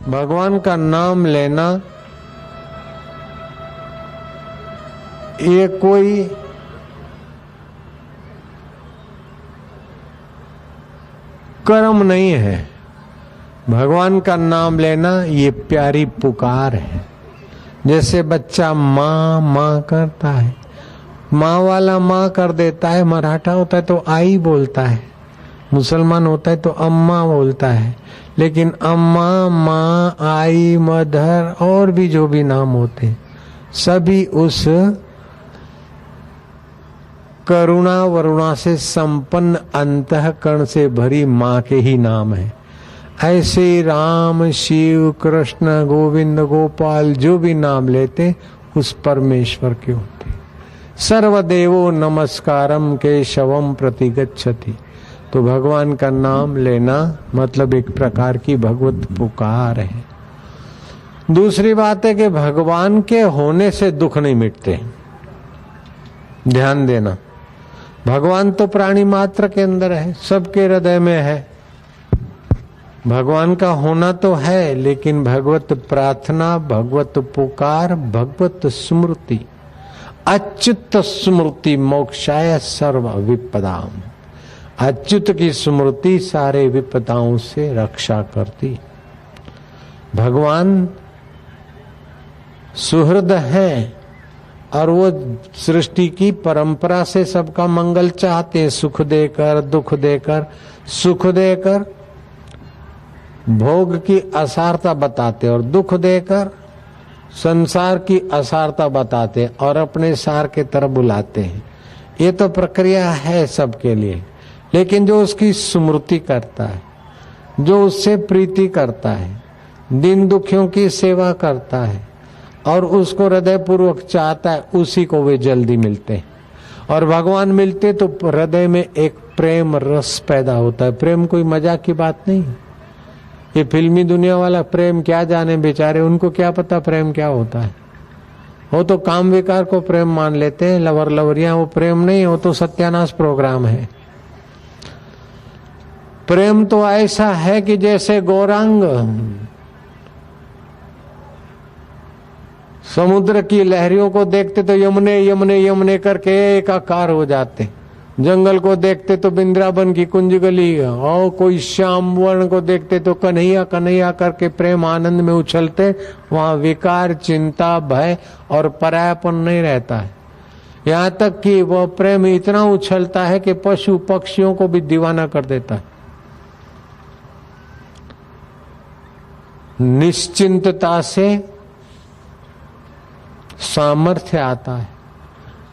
भगवान का नाम लेना ये कोई कर्म नहीं है। भगवान का नाम लेना ये प्यारी पुकार है। जैसे बच्चा माँ माँ करता है, माँ वाला माँ कर देता है, मराठा होता है तो आई बोलता है, मुसलमान होता है तो अम्मा बोलता है, लेकिन अम्मा, माँ, आई, मदर और भी जो भी नाम होते हैं सभी उस करुणा वरुणा से संपन्न अंतःकरण से भरी माँ के ही नाम है। ऐसे राम, शिव, कृष्ण, गोविंद, गोपाल जो भी नाम लेते उस परमेश्वर के होते। सर्वदेवो नमस्कारम केशवम प्रतिगच्छति। तो भगवान का नाम लेना मतलब एक प्रकार की भगवत पुकार है। दूसरी बात है कि भगवान के होने से दुख नहीं मिटते। ध्यान देना, भगवान तो प्राणी मात्र के अंदर है, सबके हृदय में है। भगवान का होना तो है, लेकिन भगवत प्रार्थना, भगवत पुकार, भगवत स्मृति, अच्युत स्मृति मोक्षाय सर्व विपदाम। अच्युत की स्मृति सारे विपदाओं से रक्षा करती। भगवान सुहृद है और वो सृष्टि की परंपरा से सबका मंगल चाहते हैं। सुख देकर, दुख देकर, सुख देकर भोग की असारता बताते और दुख देकर संसार की असारता बताते और अपने सार के तरफ बुलाते हैं। ये तो प्रक्रिया है सबके लिए, लेकिन जो उसकी स्मृति करता है, जो उससे प्रीति करता है, दीन दुखियों की सेवा करता है और उसको हृदय पूर्वक चाहता है, उसी को वे जल्दी मिलते हैं। और भगवान मिलते तो हृदय में एक प्रेम रस पैदा होता है। प्रेम कोई मजाक की बात नहीं। ये फिल्मी दुनिया वाला प्रेम क्या जाने बेचारे, उनको क्या पता प्रेम क्या होता है। वो तो काम विकार को प्रेम मान लेते हैं, लवर लवरियां, वो प्रेम नहीं, वो तो सत्यानाश प्रोग्राम है। प्रेम तो ऐसा है कि जैसे गौरांग समुद्र की लहरियों को देखते तो यमुने यमुने यमुने करके एकाकार हो जाते, जंगल को देखते तो बिंद्रावन की कुंज गली, और कोई श्याम वर्ण को देखते तो कन्हैया कन्हैया करके प्रेम आनंद में उछलते। वहां विकार, चिंता, भय और परायापन नहीं रहता है। यहाँ तक कि वह प्रेम इतना उछलता है कि पशु पक्षियों को भी दीवाना कर देता है। निश्चिंतता से सामर्थ्य आता है,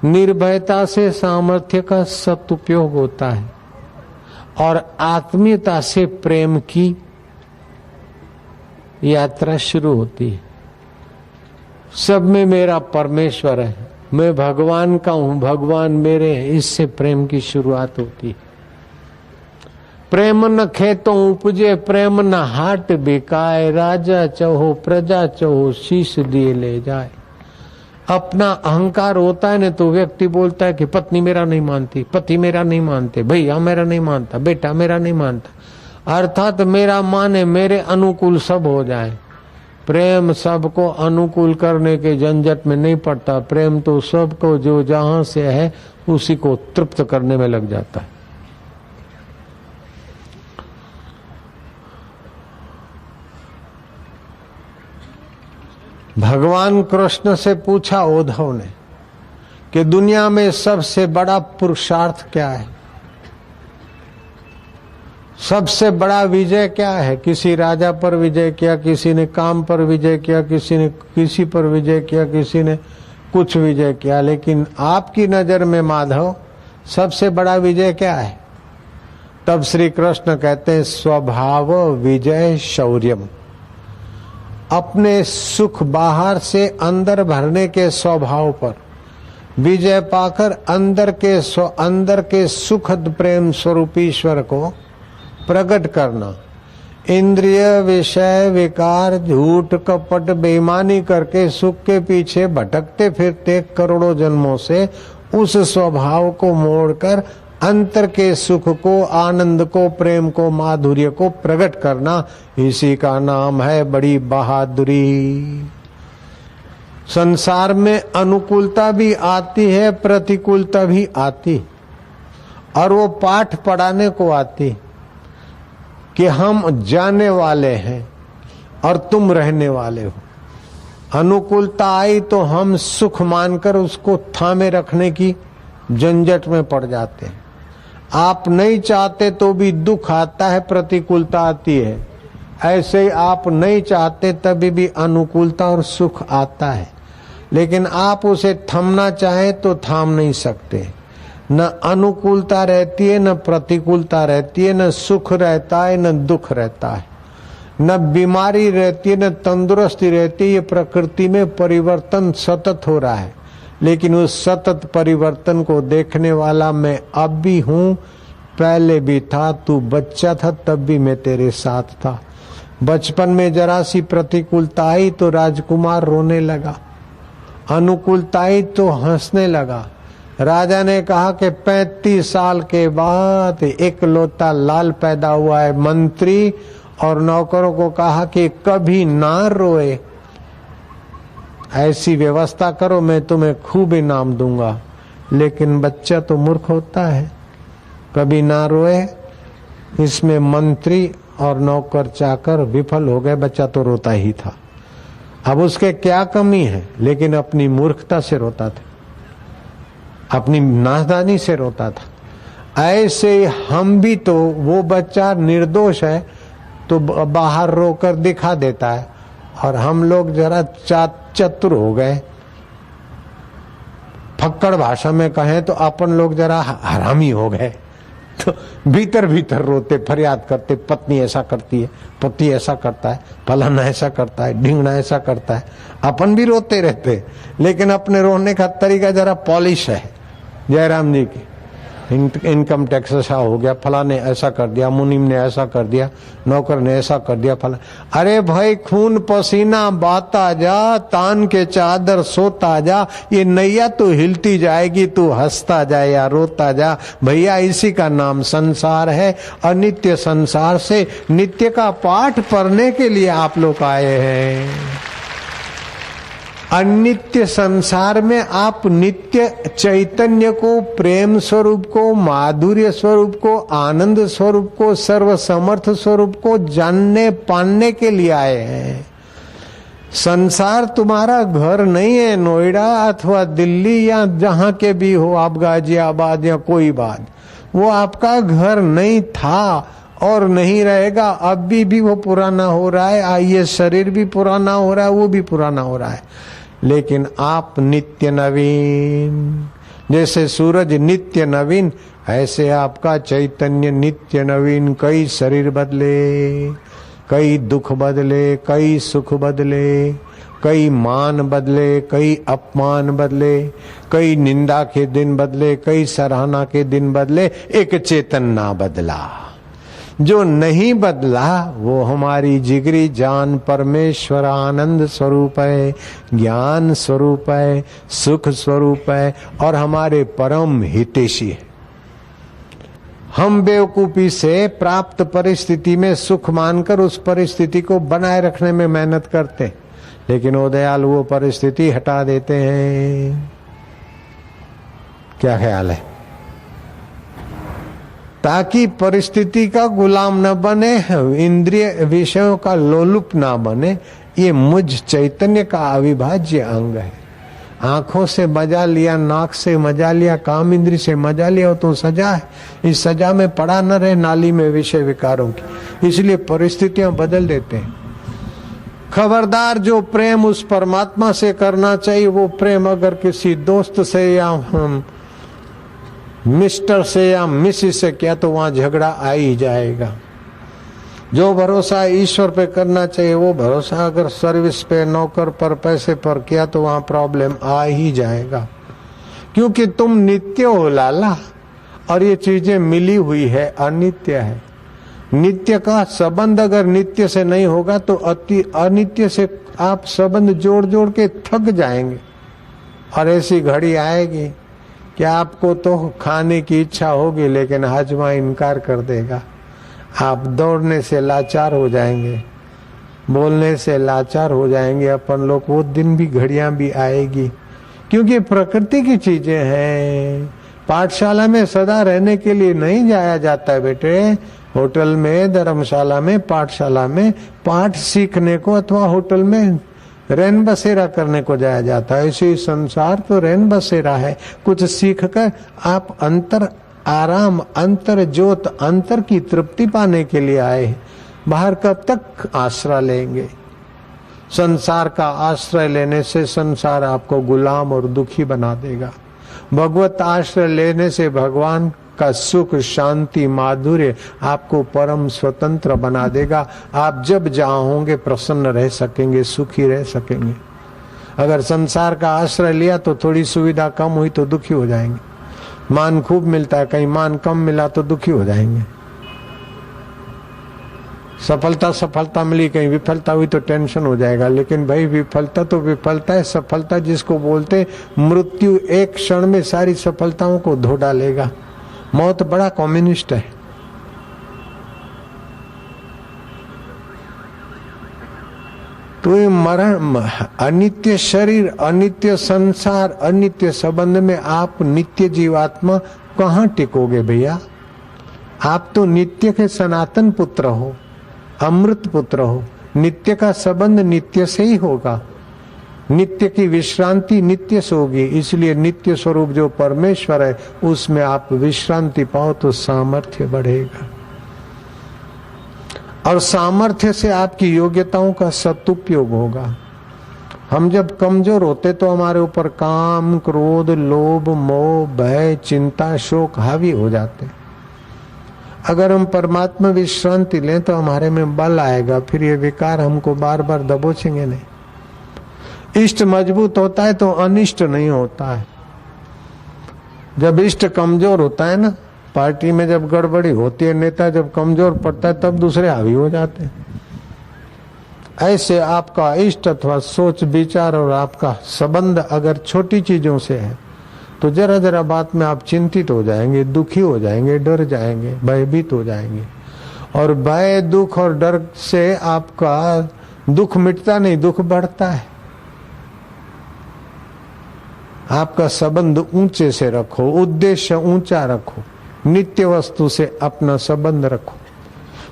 निर्भयता से सामर्थ्य का सदुपयोग होता है, और आत्मीयता से प्रेम की यात्रा शुरू होती है। सब में मेरा परमेश्वर है, मैं भगवान का हूं, भगवान मेरे हैं, इससे प्रेम की शुरुआत होती है। प्रेम न खेतों उपजे, प्रेम न हाट बिकाए, राजा चहो प्रजा चहो शीश दिए ले जाए। अपना अहंकार होता है ना तो व्यक्ति बोलता है कि पत्नी मेरा नहीं मानती, पति मेरा नहीं मानते, भैया मेरा नहीं मानता, बेटा मेरा नहीं मानता, अर्थात मेरा माने, मेरे अनुकूल सब हो जाए। प्रेम सबको अनुकूल करने के झंझट में नहीं पड़ता। प्रेम तो सबको जो जहां से है उसी को तृप्त करने में लग जाता है। भगवान कृष्ण से पूछा उद्धव ने कि दुनिया में सबसे बड़ा पुरुषार्थ क्या है, सबसे बड़ा विजय क्या है। किसी राजा पर विजय किया, किसी ने काम पर विजय किया, किसी ने किसी पर विजय किया, किसी ने कुछ विजय किया, लेकिन आपकी नजर में माधव सबसे बड़ा विजय क्या है। तब श्री कृष्ण कहते हैं स्वभाव विजय शौर्यम। अपने सुख बाहर से अंदर भरने के स्वभाव पर विजय पाकर अंदर के सुखद प्रेम स्वरूप ईश्वर को प्रकट करना। इंद्रिय विषय विकार झूठ कपट बेईमानी करके सुख के पीछे भटकते फिरते करोड़ों जन्मों से उस स्वभाव को मोड़कर अंतर के सुख को, आनंद को, प्रेम को, माधुर्य को प्रकट करना, इसी का नाम है बड़ी बहादुरी। संसार में अनुकूलता भी आती है, प्रतिकूलता भी आती, और वो पाठ पढ़ाने को आती कि हम जाने वाले हैं और तुम रहने वाले हो। अनुकूलता आई तो हम सुख मानकर उसको थामे रखने की झंझट में पड़ जाते हैं। आप नहीं चाहते तो भी दुख आता है, प्रतिकूलता आती है। ऐसे ही आप नहीं चाहते तभी भी अनुकूलता और सुख आता है, लेकिन आप उसे थमना चाहे तो थाम नहीं सकते। न अनुकूलता रहती है, न प्रतिकूलता रहती है, न सुख रहता है, न दुख रहता है, न बीमारी रहती है, न तंदुरुस्ती रहती है। ये प्रकृति में परिवर्तन सतत हो रहा है, लेकिन उस सतत परिवर्तन को देखने वाला मैं अब भी हूँ, पहले भी था। तू बच्चा था तब भी मैं तेरे साथ था। बचपन में जरा सी प्रतिकूलता आई तो राजकुमार रोने लगा, अनुकूलता आई तो हंसने लगा। राजा ने कहा कि 35 साल के बाद इकलौता लाल पैदा हुआ है। मंत्री और नौकरों को कहा कि कभी ना रोए, ऐसी व्यवस्था करो, मैं तुम्हें खूब इनाम दूंगा। लेकिन बच्चा तो मूर्ख होता है, कभी ना रोए। इसमें मंत्री और नौकर चाकर विफल हो गए। बच्चा तो रोता ही था। अब उसके क्या कमी है, लेकिन अपनी मूर्खता से रोता था, अपनी नादानी से रोता था। ऐसे हम भी तो, वो बच्चा निर्दोष है तो बाहर रोकर दिखा देता है, और हम लोग जरा चतुर हो गए, फक्कड़ भाषा में कहें तो अपन लोग जरा हरामी हो गए, तो भीतर भीतर रोते, फरियाद करते, पत्नी ऐसा करती है, पति ऐसा करता है, फलाना ऐसा करता है, ढींगना ऐसा करता है। अपन भी रोते रहते, लेकिन अपने रोने का तरीका जरा पॉलिश है। जयराम जी की इनकम टैक्स ऐसा हो गया, फलाने ऐसा कर दिया, मुनीम ने ऐसा कर दिया, नौकर ने ऐसा कर दिया, फला। अरे भाई, खून पसीना बहाता जा, तान के चादर सोता जा, ये नैया तो हिलती जाएगी, तू हंसता जाए या रोता जा। भैया, इसी का नाम संसार है। अनित्य संसार से नित्य का पाठ पढ़ने के लिए आप लोग आए हैं। अनित्य संसार में आप नित्य चैतन्य को, प्रेम स्वरूप को, माधुर्य स्वरूप को, आनंद स्वरूप को, सर्वसमर्थ स्वरूप को जानने पाने के लिए आए हैं। संसार तुम्हारा घर नहीं है, नोएडा अथवा दिल्ली या जहां के भी हो आप, गाजियाबाद या कोई बात, वो आपका घर नहीं था और नहीं रहेगा। अभी भी वो पुराना हो रहा है, ये शरीर भी पुराना हो रहा है, वो भी पुराना हो रहा है, लेकिन आप नित्य नवीन। जैसे सूरज नित्य नवीन, ऐसे आपका चैतन्य नित्य नवीन। कई शरीर बदले, कई दुख बदले, कई सुख बदले, कई मान बदले, कई अपमान बदले, कई निंदा के दिन बदले, कई सराहना के दिन बदले, एक चेतन ना बदला। जो नहीं बदला वो हमारी जिगरी जान परमेश्वर आनंद स्वरूप है, ज्ञान स्वरूप है, सुख स्वरूप है और हमारे परम हितैषी है। हम बेवकूफी से प्राप्त परिस्थिति में सुख मानकर उस परिस्थिति को बनाए रखने में मेहनत करते, लेकिन वो दयालु वो परिस्थिति हटा देते हैं। क्या ख्याल है? ताकि परिस्थिति का गुलाम न बने, इंद्रिय विषयों का लोलुप ना बने। ये मुझ चैतन्य का अविभाज्य अंग है। आंखों से मजा लिया, नाक से मजा लिया, काम इंद्री से मजा लिया, तो सजा है। इस सजा में पड़ा न रहे नाली में विषय विकारों की, इसलिए परिस्थितियां बदल देते हैं। खबरदार, जो प्रेम उस परमात्मा से करना चाहिए, वो प्रेम अगर किसी दोस्त से या मिस्टर से या मिसिस से किया तो वहां झगड़ा आ ही जाएगा। जो भरोसा ईश्वर पे करना चाहिए, वो भरोसा अगर सर्विस पे, नौकर पर, पैसे पर किया तो वहां प्रॉब्लम आ ही जाएगा। क्योंकि तुम नित्य हो लाला, और ये चीजें मिली हुई है, अनित्य है। नित्य का संबंध अगर नित्य से नहीं होगा तो अति अनित्य से आप संबंध जोड़ जोड़ के थक जाएंगे। और ऐसी घड़ी आएगी कि आपको तो खाने की इच्छा होगी लेकिन हाजमा इनकार कर देगा। आप दौड़ने से लाचार हो जाएंगे, बोलने से लाचार हो जाएंगे। अपन लोग वो दिन भी, घड़ियां भी आएगी, क्योंकि प्रकृति की चीजें हैं। पाठशाला में सदा रहने के लिए नहीं जाया जाता है बेटे। होटल में, धर्मशाला में, पाठशाला में पाठ सीखने को अथवा होटल में रैन बसेरा करने को जाया जाता है। ऐसे ही संसार तो रैन बसेरा है। कुछ सीखकर आप अंतर आराम, अंतर ज्योत, अंतर की तृप्ति पाने के लिए आए। बाहर कब तक आश्रय लेंगे? संसार का आश्रय लेने से संसार आपको गुलाम और दुखी बना देगा। भगवत आश्रय लेने से भगवान का सुख, शांति, माधुर्य आपको परम स्वतंत्र बना देगा। आप जब जहाँ होंगे प्रसन्न रह सकेंगे, सुखी रह सकेंगे। अगर संसार का आश्रय लिया तो थोड़ी सुविधा कम हुई तो दुखी हो जाएंगे। मान खूब मिलता है, कहीं मान कम मिला तो दुखी हो जाएंगे। सफलता मिली, कहीं विफलता हुई तो टेंशन हो जाएगा। लेकिन भाई विफलता तो विफलता है, सफलता जिसको बोलते, मृत्यु एक क्षण में सारी सफलताओं को धो डालेगा। मौत बड़ा कम्युनिस्ट है। तो ये मरण, अनित्य शरीर, अनित्य संसार, अनित्य संबंध में आप नित्य जीवात्मा कहाँ टिकोगे भैया? आप तो नित्य के सनातन पुत्र हो, अमृत पुत्र हो। नित्य का संबंध नित्य से ही होगा। नित्य की विश्रांति नित्य से होगी। इसलिए नित्य स्वरूप जो परमेश्वर है उसमें आप विश्रांति पाओ तो सामर्थ्य बढ़ेगा, और सामर्थ्य से आपकी योग्यताओं का सदुपयोग होगा। हम जब कमजोर होते तो हमारे ऊपर काम, क्रोध, लोभ, मोह, भय, चिंता, शोक हावी हो जाते। अगर हम परमात्मा विश्रांति लें तो हमारे में बल आएगा, फिर ये विकार हमको बार बार दबोचेंगे नहीं। इष्ट मजबूत होता है तो अनिष्ट नहीं होता है। जब इष्ट कमजोर होता है ना, पार्टी में जब गड़बड़ी होती है, नेता जब कमजोर पड़ता है तब दूसरे हावी हो जाते हैं। ऐसे आपका इष्ट अथवा सोच विचार और आपका संबंध अगर छोटी चीजों से है तो जरा जरा बात में आप चिंतित हो जाएंगे, दुखी हो जाएंगे, डर जाएंगे, भयभीत हो जाएंगे। और भय, दुख और डर से आपका दुख मिटता नहीं, दुख बढ़ता है। आपका संबंध ऊंचे से रखो, उद्देश्य ऊंचा रखो, नित्य वस्तु से अपना संबंध रखो,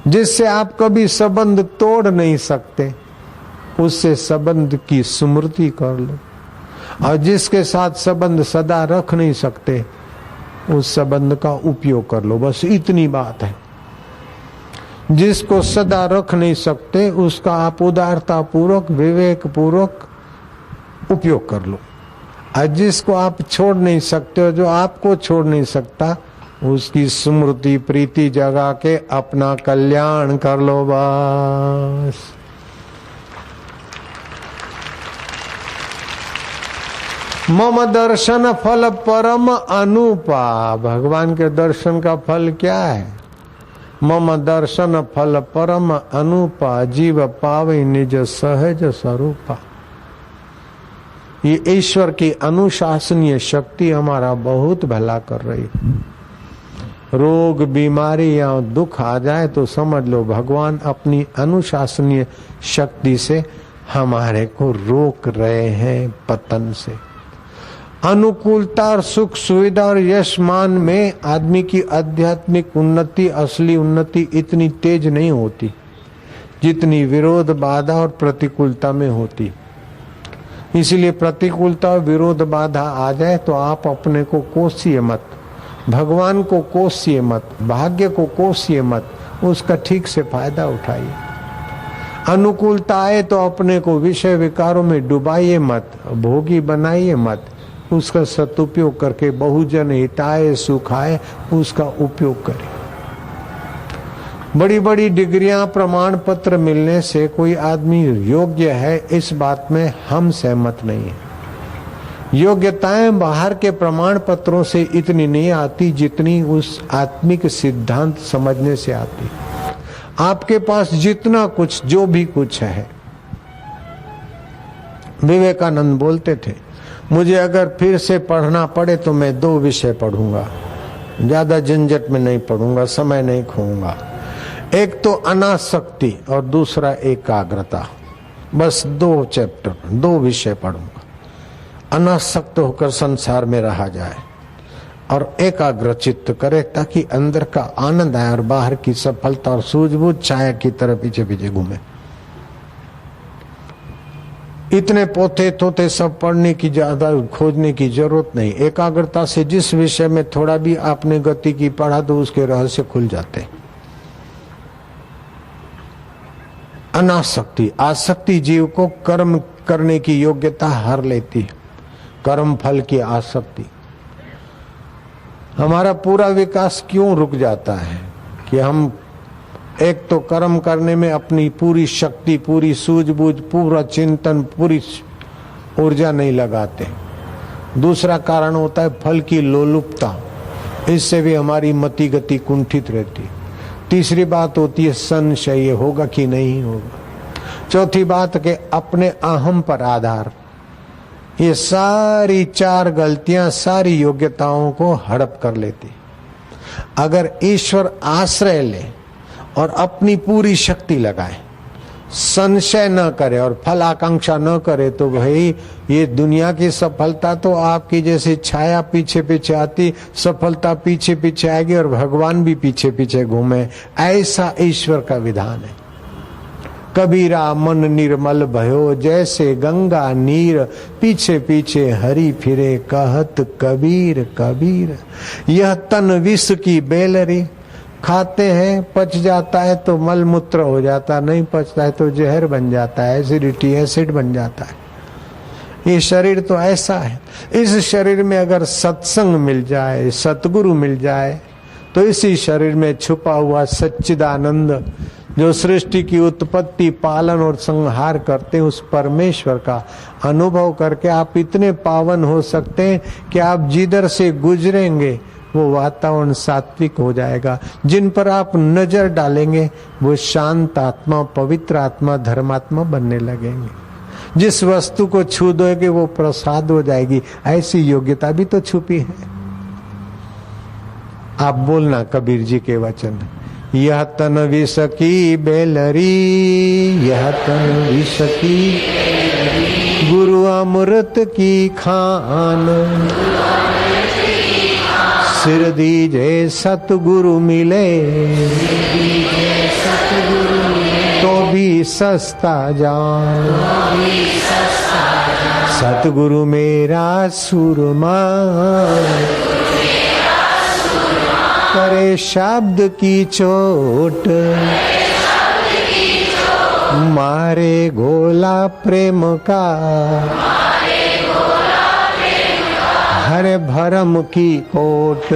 जिससे आप कभी संबंध तोड़ नहीं सकते उससे संबंध की स्मृति कर लो। और जिसके साथ संबंध सदा रख नहीं सकते उस संबंध का उपयोग कर लो। बस इतनी बात है। जिसको सदा रख नहीं सकते उसका आप उदारता पूर्वक, विवेक पूर्वक उपयोग कर लो। और जिसको आप छोड़ नहीं सकते, जो आपको छोड़ नहीं सकता, उसकी स्मृति प्रीति जगा के अपना कल्याण कर लो। बस मम दर्शन फल परम अनुपा। भगवान के दर्शन का फल क्या है? मम दर्शन फल परम अनुपा, जीव पावे निज सहज स्वरूपा। ये ईश्वर की अनुशासनीय शक्ति हमारा बहुत भला कर रही है। रोग, बीमारी या दुख आ जाए तो समझ लो भगवान अपनी अनुशासनीय शक्ति से हमारे को रोक रहे हैं पतन से। अनुकूलता और सुख सुविधा और यश मान में आदमी की आध्यात्मिक उन्नति, असली उन्नति इतनी तेज नहीं होती जितनी विरोध, बाधा और प्रतिकूलता में होती। इसलिए प्रतिकूलता और विरोध, बाधा आ जाए तो आप अपने को कोसिए मत, भगवान को कोसिए मत, भाग्य को कोसिए मत, उसका ठीक से फायदा उठाइए। अनुकूलता आए तो अपने को विषय विकारों में डुबाइए मत, भोगी बनाइए मत। उसका सदुपयोग करके बहुजन हिताय सुखाय उसका उपयोग करें। बड़ी बड़ी डिग्रियां, प्रमाण पत्र मिलने से कोई आदमी योग्य है इस बात में हम सहमत नहीं है। योग्यताएं बाहर के प्रमाण पत्रों से इतनी नहीं आती जितनी उस आत्मिक सिद्धांत समझने से आती। आपके पास जितना कुछ, जो भी कुछ है, विवेकानंद बोलते थे मुझे अगर फिर से पढ़ना पड़े तो मैं 2 विषय पढ़ूंगा, ज्यादा झंझट में नहीं पढ़ूंगा, समय नहीं खोऊंगा। एक तो अनासक्ति और दूसरा एकाग्रता। बस 2 चैप्टर, 2 विषय पढ़ूंगा। अनासक्त होकर संसार में रहा जाए और एकाग्र चित्त करे, ताकि अंदर का आनंद आए और बाहर की सफलता और सूझबूझ छाया की तरह पीछे पीछे घूमे। इतने पोते तोते सब पढ़ने की, ज्यादा खोजने की जरूरत नहीं। एकाग्रता से जिस विषय में थोड़ा भी आपने गति की पढ़ा तो उसके रहस्य खुल जाते। अनासक्ति, आसक्ति जीव को कर्म करने की योग्यता हर लेती है, कर्म फल की आसक्ति। हमारा पूरा विकास क्यों रुक जाता है कि हम एक तो कर्म करने में अपनी पूरी शक्ति, पूरी सूझबूझ, पूरा चिंतन, पूरी ऊर्जा नहीं लगाते। दूसरा कारण होता है फल की लोलुपता, इससे भी हमारी मति गति कुंठित रहती। तीसरी बात होती है संशय, ये होगा कि नहीं होगा। चौथी बात के अपने अहम पर आधार। ये सारी 4 गलतियां सारी योग्यताओं को हड़प कर लेती। अगर ईश्वर आश्रय ले और अपनी पूरी शक्ति लगाए, संशय न करे और फल आकांक्षा न करे, तो भाई ये दुनिया की सफलता तो आपकी जैसे छाया पीछे पीछे आती, सफलता पीछे पीछे आएगी और भगवान भी पीछे पीछे घूमे। ऐसा ईश्वर का विधान है। कबीरा मन निर्मल भयो, जैसे गंगा नीर, पीछे पीछे हरि फिरे, कहत कबीर कबीर। यह तन विष की बेलरी, खाते हैं पच जाता है तो मल मूत्र हो जाता, नहीं पचता है तो जहर बन जाता है, एसिडिटी एसिड बन जाता है। ये शरीर तो ऐसा है। इस शरीर में अगर सत्संग मिल जाए, सतगुरु मिल जाए, तो इसी शरीर में छुपा हुआ सच्चिदानंद, जो सृष्टि की उत्पत्ति, पालन और संहार करते हैं, उस परमेश्वर का अनुभव करके आप इतने पावन हो सकते हैं कि आप जिधर से गुजरेंगे वो वातावरण सात्विक हो जाएगा। जिन पर आप नजर डालेंगे वो शांत आत्मा, पवित्र आत्मा, धर्मात्मा बनने लगेंगे। जिस वस्तु को छू दोगे वो प्रसाद हो जाएगी। ऐसी योग्यता भी तो छुपी है। आप बोलना कबीर जी के वचन, यह तन विष की बेलरी, यह तन विष की, गुरु अमृत की खान, सिर दीजे सतगुरु मिले, तो भी सस्ता जान, सतगुरु मेरा सुरमा, करे शब्द की चोट, मारे गोला प्रेम का, हरे भरम की कोट।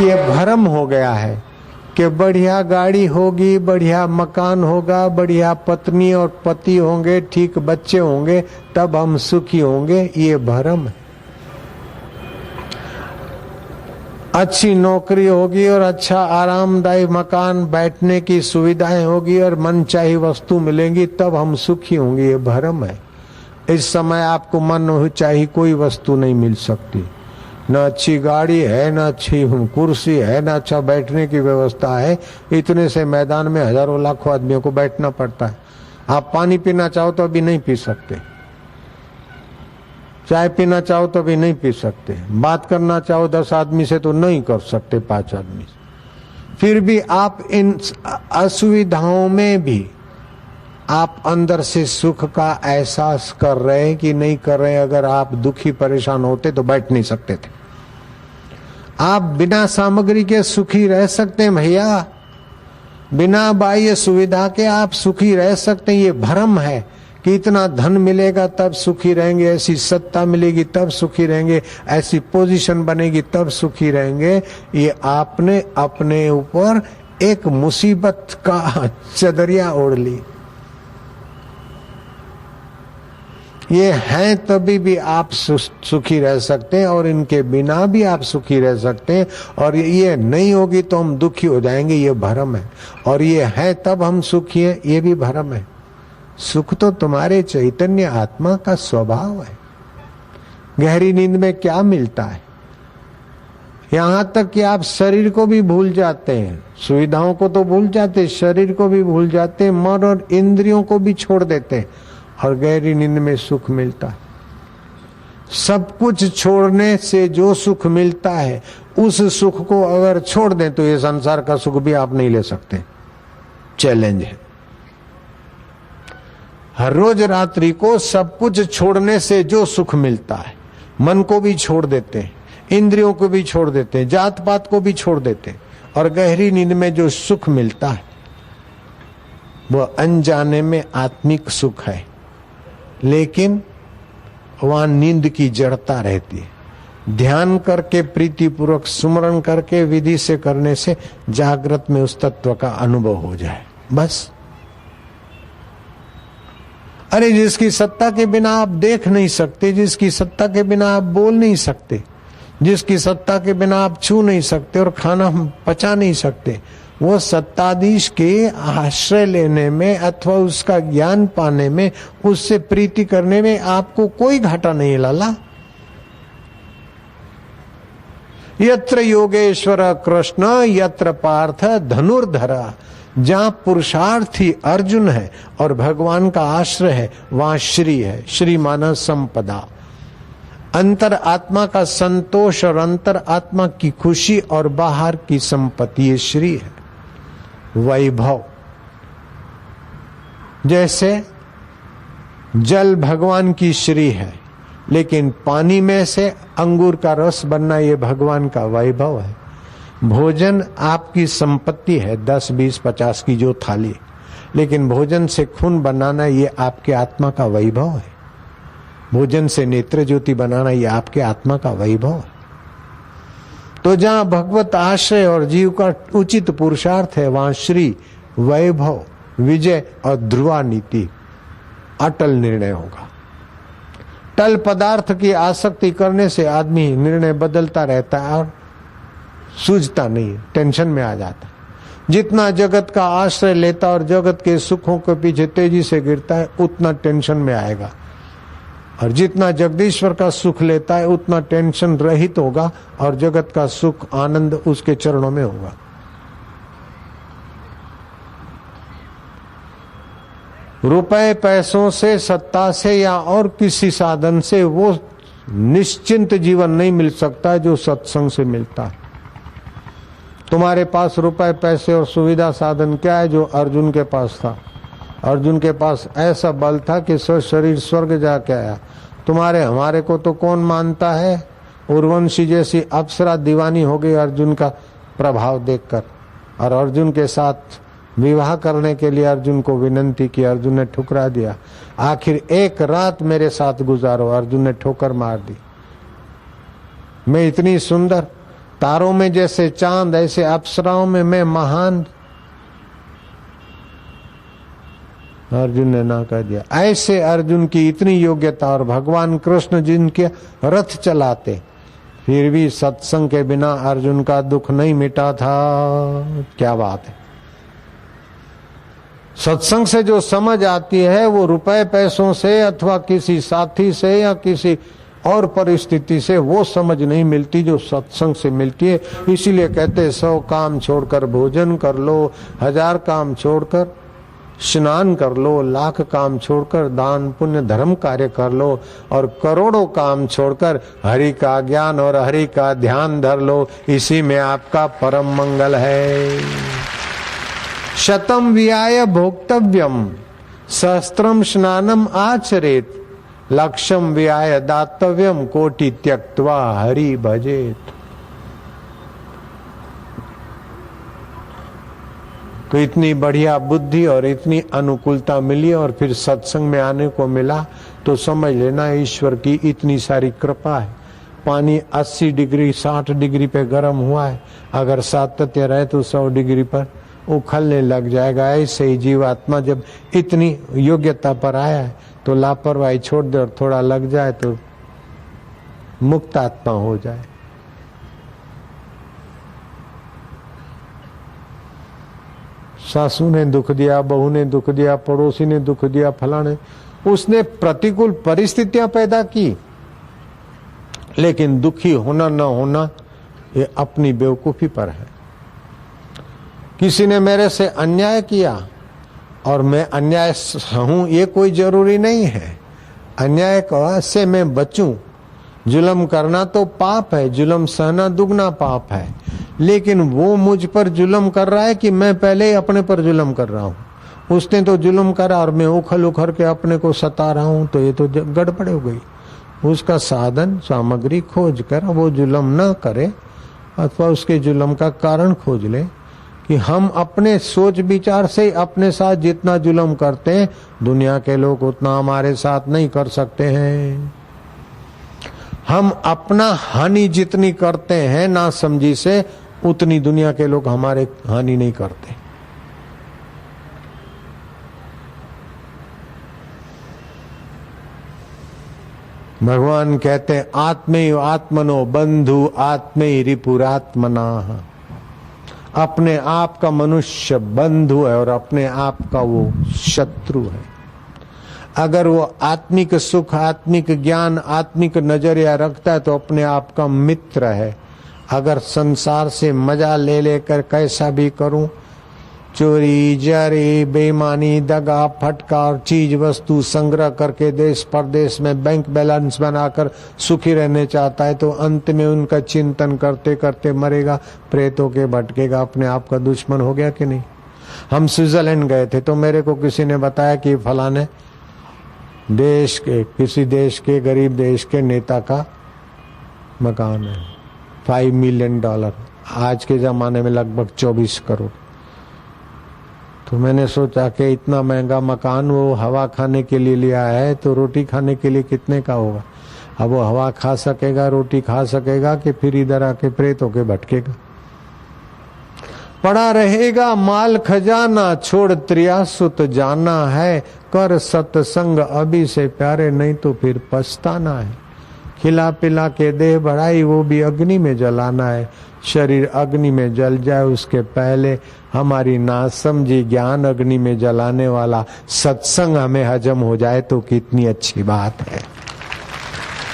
ये भरम हो गया है कि बढ़िया गाड़ी होगी, बढ़िया मकान होगा, बढ़िया पत्नी और पति होंगे, ठीक बच्चे होंगे, तब हम सुखी होंगे। ये भरम है। अच्छी नौकरी होगी और अच्छा आरामदायी मकान, बैठने की सुविधाएं होगी और मनचाही वस्तु मिलेंगी, तब हम सुखी होंगे। ये भरम है। इस समय आपको मन चाही कोई वस्तु नहीं मिल सकती। न अच्छी गाड़ी है, न अच्छी कुर्सी है, न अच्छा बैठने की व्यवस्था है। इतने से मैदान में हजारों लाखों आदमियों को बैठना पड़ता है। आप पानी पीना चाहो तो अभी नहीं पी सकते, चाय पीना चाहो तो भी नहीं पी सकते, बात करना चाहो 10 आदमी से तो नहीं कर सकते 5 आदमी से। फिर भी आप इन असुविधाओं में भी आप अंदर से सुख का एहसास कर रहे हैं कि नहीं कर रहे हैं। अगर आप दुखी परेशान होते तो बैठ नहीं सकते थे। आप बिना सामग्री के सुखी रह सकते हैं भैया, बिना बाह्य सुविधा के आप सुखी रह सकते हैं। ये भ्रम है कि इतना धन मिलेगा तब सुखी रहेंगे, ऐसी सत्ता मिलेगी तब सुखी रहेंगे, ऐसी पोजीशन बनेगी तब सुखी रहेंगे। ये आपने अपने ऊपर एक मुसीबत का चदरिया ओढ़ ली। ये हैं तभी भी आप सुखी रह सकते हैं और इनके बिना भी आप सुखी रह सकते हैं। और ये नहीं होगी तो हम दुखी हो जाएंगे, ये भ्रम है। और ये है तब हम सुखी हैं, ये भी भ्रम है। सुख तो तुम्हारे चैतन्य आत्मा का स्वभाव है। गहरी नींद में क्या मिलता है? यहां तक कि आप शरीर को भी भूल जाते हैं, सुविधाओं को तो भूल जाते, शरीर को भी भूल जाते, मन और इंद्रियों को भी छोड़ देते, और गहरी नींद में सुख मिलता है। सब कुछ छोड़ने से जो सुख मिलता है, उस सुख को अगर छोड़ दें तो ये संसार का सुख भी आप नहीं ले सकते। चैलेंज है। हर रोज रात्रि को सब कुछ छोड़ने से जो सुख मिलता है, मन को भी छोड़ देते हैं, इंद्रियों को भी छोड़ देते हैं, जात पात को भी छोड़ देते हैं, और गहरी नींद में जो सुख मिलता है वह अनजाने में आत्मिक सुख है। लेकिन वहां नींद की जड़ता रहती है। ध्यान करके, प्रीतिपूर्वक सुमरण करके, विधि से करने से जागृत में उस तत्व का अनुभव हो जाए, बस। अरे जिसकी सत्ता के बिना आप देख नहीं सकते, जिसकी सत्ता के बिना आप बोल नहीं सकते, जिसकी सत्ता के बिना आप छू नहीं सकते और खाना पचा नहीं सकते, वो सत्ताधीश के आश्रय लेने में अथवा उसका ज्ञान पाने में, उससे प्रीति करने में आपको कोई घाटा नहीं लाला। यत्र योगेश्वर कृष्ण यत्र पार्थ धनुर्धरा। जहां पुरुषार्थी अर्जुन है और भगवान का आश्रय है, वहां श्री है। श्री माना संपदा, अंतर आत्मा का संतोष और अंतर आत्मा की खुशी और बाहर की संपत्ति, ये श्री है। वैभव, जैसे जल भगवान की श्री है, लेकिन पानी में से अंगूर का रस बनना ये भगवान का वैभव है। भोजन आपकी संपत्ति है, 10, 20, 50 की जो थाली, लेकिन भोजन से खून बनाना ये आपके आत्मा का वैभव है। भोजन से नेत्र ज्योति बनाना ये आपके आत्मा का वैभव है। तो जहां भगवत आश्रय और जीव का उचित पुरुषार्थ है, वहां श्री, वैभव, विजय और ध्रुवा नीति, अटल निर्णय होगा। टल पदार्थ की आसक्ति करने से आदमी निर्णय बदलता रहता है और सूझता नहीं, टेंशन में आ जाता। जितना जगत का आश्रय लेता और जगत के सुखों के पीछे तेजी से गिरता है, उतना टेंशन में आएगा। और जितना जगदीश्वर का सुख लेता है, उतना टेंशन रहित होगा और जगत का सुख, आनंद उसके चरणों में होगा। रुपए पैसों से, सत्ता से या और किसी साधन से वो निश्चिंत जीवन नहीं मिल सकता जो सत्संग से मिलता है। तुम्हारे पास रुपए पैसे और सुविधा साधन क्या है जो अर्जुन के पास था? अर्जुन के पास ऐसा बल था कि शरीर स्वर्ग जाके आया। तुम्हारे हमारे को तो कौन मानता है? उर्वशी जैसी अप्सरा दीवानी हो गई अर्जुन का प्रभाव देखकर, और अर्जुन के साथ विवाह करने के लिए अर्जुन को विनंती की, अर्जुन ने ठुकरा दिया। आखिर एक रात मेरे साथ गुजारो, अर्जुन ने ठोकर मार दी। मैं इतनी सुंदर, तारों में जैसे चांद, ऐसे अप्सराओं में मैं महान, अर्जुन ने ना कर दिया। ऐसे अर्जुन की इतनी योग्यता, और भगवान कृष्ण जिनके रथ चलाते, फिर भी सत्संग के बिना अर्जुन का दुख नहीं मिटा था। क्या बात है! सत्संग से जो समझ आती है वो रुपए पैसों से अथवा किसी साथी से या किसी और परिस्थिति से वो समझ नहीं मिलती जो सत्संग से मिलती है। इसीलिए कहते 100 काम छोड़कर भोजन कर लो, 1000 काम छोड़कर स्नान कर लो, 1,00,000 काम छोड़कर दान पुण्य धर्म कार्य कर लो, और करोड़ों काम छोड़कर हरि का ज्ञान और हरि का ध्यान धर लो। इसी में आपका परम मंगल है। शतम विहाय भोक्तव्यम सहस्त्रम स्नानम आचरेत, लक्ष्यम विहाय दातव्यम कोटि त्यक्त्वा हरि भजेत। तो इतनी बढ़िया बुद्धि और इतनी अनुकूलता मिली और फिर सत्संग में आने को मिला, तो समझ लेना ईश्वर की इतनी सारी कृपा है। पानी 80 डिग्री 60 डिग्री पे गर्म हुआ है, अगर सातत्य रहे तो 100 डिग्री पर उखलने लग जाएगा। ऐसे ही जीवात्मा जब इतनी योग्यता पर आया है तो लापरवाही छोड़ दे और थोड़ा लग जाए तो मुक्त आत्मा हो जाए। सासू ने दुख दिया, बहू ने दुख दिया, पड़ोसी ने दुख दिया, फलाने, उसने प्रतिकूल परिस्थितियां पैदा की, लेकिन दुखी होना न होना ये अपनी बेवकूफी पर है। किसी ने मेरे से अन्याय किया और मैं अन्याय हूं ये कोई जरूरी नहीं है। अन्याय से मैं बचूं। जुल्म करना तो पाप है, जुल्म सहना दुगना पाप है, लेकिन वो मुझ पर जुल्म कर रहा है कि मैं पहले ही अपने पर जुल्म कर रहा हूं। उसने तो जुल्म करा और मैं उखल उखल के अपने को सता रहा हूं, तो ये तो गड़बड़ हो गई। उसका साधन सामग्री खोज कर वो जुल्म न करे, अथवा उसके जुल्म का कारण खोज ले कि हम अपने सोच विचार से अपने साथ जितना जुल्म करते हैं, दुनिया के लोग उतना हमारे साथ नहीं कर सकते हैं। हम अपना हानि जितनी करते हैं ना समझी से, उतनी दुनिया के लोग हमारे हानि नहीं करते। भगवान कहते हैं आत्मेय आत्मनो बंधु आत्मेय रिपुरात्मना। अपने आप का मनुष्य बंधु है और अपने आप का वो शत्रु है। अगर वो आत्मिक सुख, आत्मिक ज्ञान, आत्मिक नजरिया रखता है तो अपने आप का मित्र है। अगर संसार से मजा ले लेकर कैसा भी करूं, चोरी जारी बेईमानी दगा फटका और चीज वस्तु संग्रह करके देश परदेश में बैंक बैलेंस बनाकर सुखी रहने चाहता है, तो अंत में उनका चिंतन करते करते मरेगा, प्रेतों के भटकेगा, अपने आप का दुश्मन हो गया कि नहीं। हम स्विट्जरलैंड गए थे तो मेरे को किसी ने बताया कि फलाने देश के, किसी देश के गरीब देश के नेता का मकान है, $5 मिलियन, आज के जमाने में लगभग 24 करोड़। तो मैंने सोचा कि इतना महंगा मकान वो हवा खाने के लिए लिया है, तो रोटी खाने के लिए कितने का होगा। अब वो हवा खा सकेगा, रोटी खा सकेगा कि फिर इधर आके प्रेतों के भटकेगा। पड़ा रहेगा माल खजाना, छोड़ त्रियासुत जाना है, कर सत्संग अभी से प्यारे, नहीं तो फिर पछताना है। खिला पिला के देह बढ़ाई, वो भी अग्नि में जलाना है। शरीर अग्नि में जल जाए उसके पहले हमारी नासमझी ज्ञान अग्नि में जलाने वाला सत्संग हमें हजम हो जाए तो कितनी अच्छी बात है।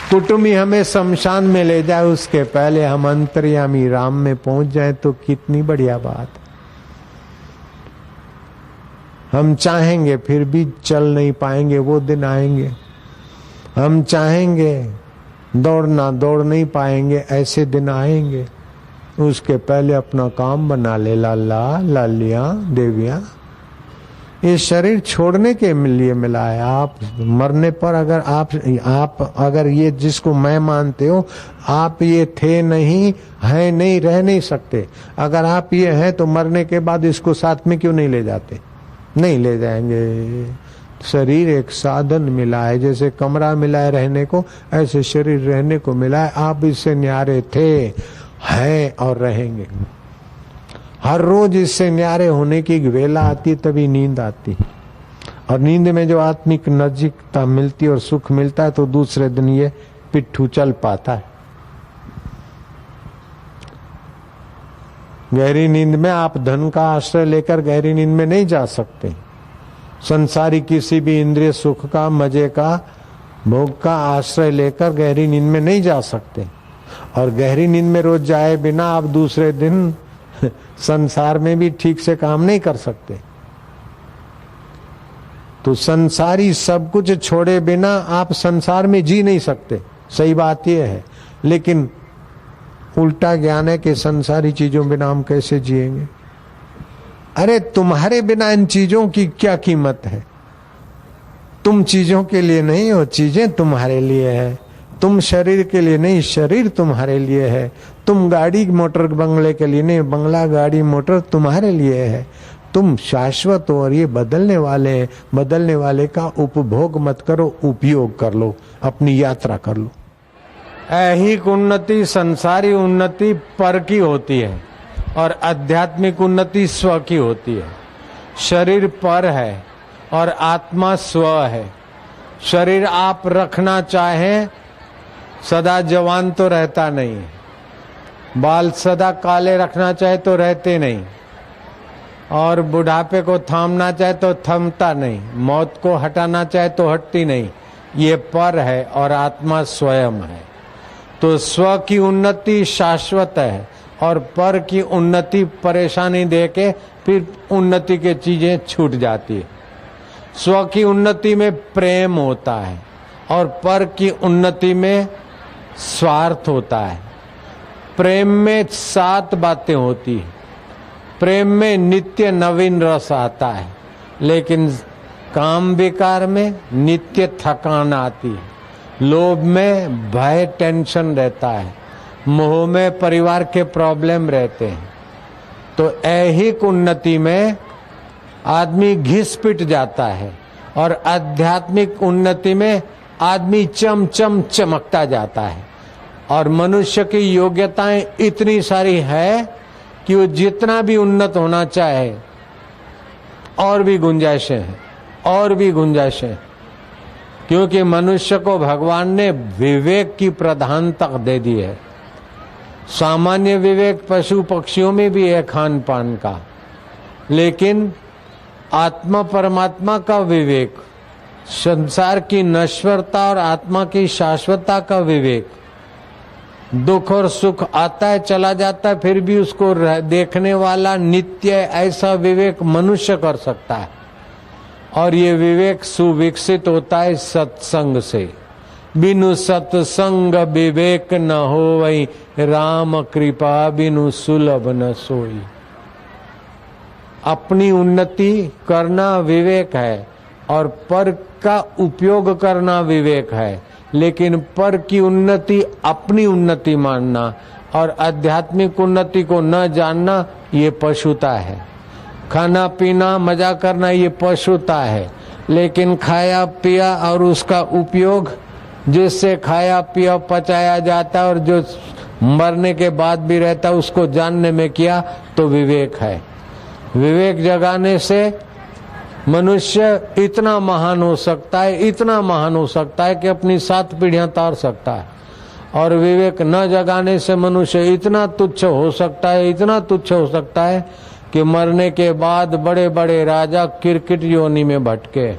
कुटुंबी हमें शमशान में ले जाए उसके पहले हम अंतर्यामी राम में पहुंच जाए तो कितनी बढ़िया बात। हम चाहेंगे फिर भी चल नहीं पाएंगे, वो दिन आएंगे। हम चाहेंगे दौड़ नहीं पाएंगे, ऐसे दिन आएंगे। उसके पहले अपना काम बना ले लाला लालिया देविया। ये शरीर छोड़ने के लिए मिला है। आप मरने पर अगर आप अगर ये जिसको मैं मानते हो, आप ये थे नहीं, हैं नहीं, रह नहीं सकते। अगर आप ये हैं तो मरने के बाद इसको साथ में क्यों नहीं ले जाते? नहीं ले जाएंगे। शरीर एक साधन मिला है, जैसे कमरा मिला है रहने को, ऐसे शरीर रहने को मिला है। आप इससे न्यारे थे, हैं और रहेंगे। हर रोज इससे न्यारे होने की वेला आती तभी नींद आती, और नींद में जो आत्मिक नजीकता मिलती और सुख मिलता है तो दूसरे दिन ये पिट्ठू चल पाता है। गहरी नींद में आप धन का आश्रय लेकर गहरी नींद में नहीं जा सकते। संसारी किसी भी इंद्रिय सुख का, मजे का, भोग का आश्रय लेकर गहरी नींद में नहीं जा सकते। और गहरी नींद में रोज जाए बिना आप दूसरे दिन संसार में भी ठीक से काम नहीं कर सकते। तो संसारी सब कुछ छोड़े बिना आप संसार में जी नहीं सकते, सही बात यह है। लेकिन उल्टा ज्ञान है कि संसारी चीजों बिना हम कैसे जिएंगे। अरे तुम्हारे बिना इन चीजों की क्या कीमत है? तुम चीजों के लिए नहीं हो, चीजें तुम्हारे लिए है। तुम शरीर के लिए नहीं, शरीर तुम्हारे लिए है। तुम गाड़ी मोटर बंगले के लिए नहीं, बंगला गाड़ी मोटर तुम्हारे लिए है। तुम शाश्वत हो और ये बदलने वाले हैं। बदलने वाले का उपभोग मत करो, उपयोग कर लो, अपनी यात्रा कर लो। ऐहिक उन्नति, संसारी उन्नति पर की होती है और आध्यात्मिक उन्नति स्व की होती है। शरीर पर है और आत्मा स्व है। शरीर आप रखना चाहें, सदा जवान तो रहता नहीं। बाल सदा काले रखना चाहे तो रहते नहीं। और बुढ़ापे को थामना चाहे तो थमता नहीं, मौत को हटाना चाहे तो हटती नहीं। ये पर है और आत्मा स्वयं है। तो स्व की उन्नति शाश्वत है और पर की उन्नति परेशानी देके फिर उन्नति की चीजें छूट जाती है। स्व की उन्नति में प्रेम होता है और पर की उन्नति में स्वार्थ होता है। प्रेम में 7 बातें होती है। प्रेम में नित्य नवीन रस आता है, लेकिन काम विकार में नित्य थकान आती है। लोभ में भय टेंशन रहता है, मोह में परिवार के प्रॉब्लम रहते हैं। तो ऐहिक उन्नति में आदमी घिस पिट जाता है और आध्यात्मिक उन्नति में आदमी चमचम चमकता जाता है। और मनुष्य की योग्यताएं इतनी सारी है कि वो जितना भी उन्नत होना चाहे और भी गुंजाइशें हैं, और भी गुंजाइशें हैं। क्योंकि मनुष्य को भगवान ने विवेक की प्रधानता दे दी है। सामान्य विवेक पशु पक्षियों में भी है खान पान का, लेकिन आत्मा परमात्मा का विवेक, संसार की नश्वरता और आत्मा की शाश्वतता का विवेक, दुख और सुख आता है चला जाता है फिर भी उसको देखने वाला नित्य, ऐसा विवेक मनुष्य कर सकता है। और ये विवेक सुविकसित होता है सत्संग से। बिनु सत्संग विवेक न होवई, राम कृपा बिनु सुलभ न सोई। अपनी उन्नति करना विवेक है और पर का उपयोग करना विवेक है, लेकिन पर की उन्नति अपनी उन्नति मानना और आध्यात्मिक उन्नति को न जानना ये पशुता है। खाना पीना मजा करना ये पशुता है, लेकिन खाया पिया और उसका उपयोग, जिससे खाया पिया पचाया जाता है और जो मरने के बाद भी रहता है उसको जानने में किया तो विवेक है। विवेक जगाने से मनुष्य इतना महान हो सकता है, इतना महान हो सकता है कि अपनी 7 पीढ़ियां तार सकता है। और विवेक न जगाने से मनुष्य इतना तुच्छ हो सकता है, इतना तुच्छ हो सकता है कि मरने के बाद बड़े बड़े राजा क्रिकेट योनि में भटके।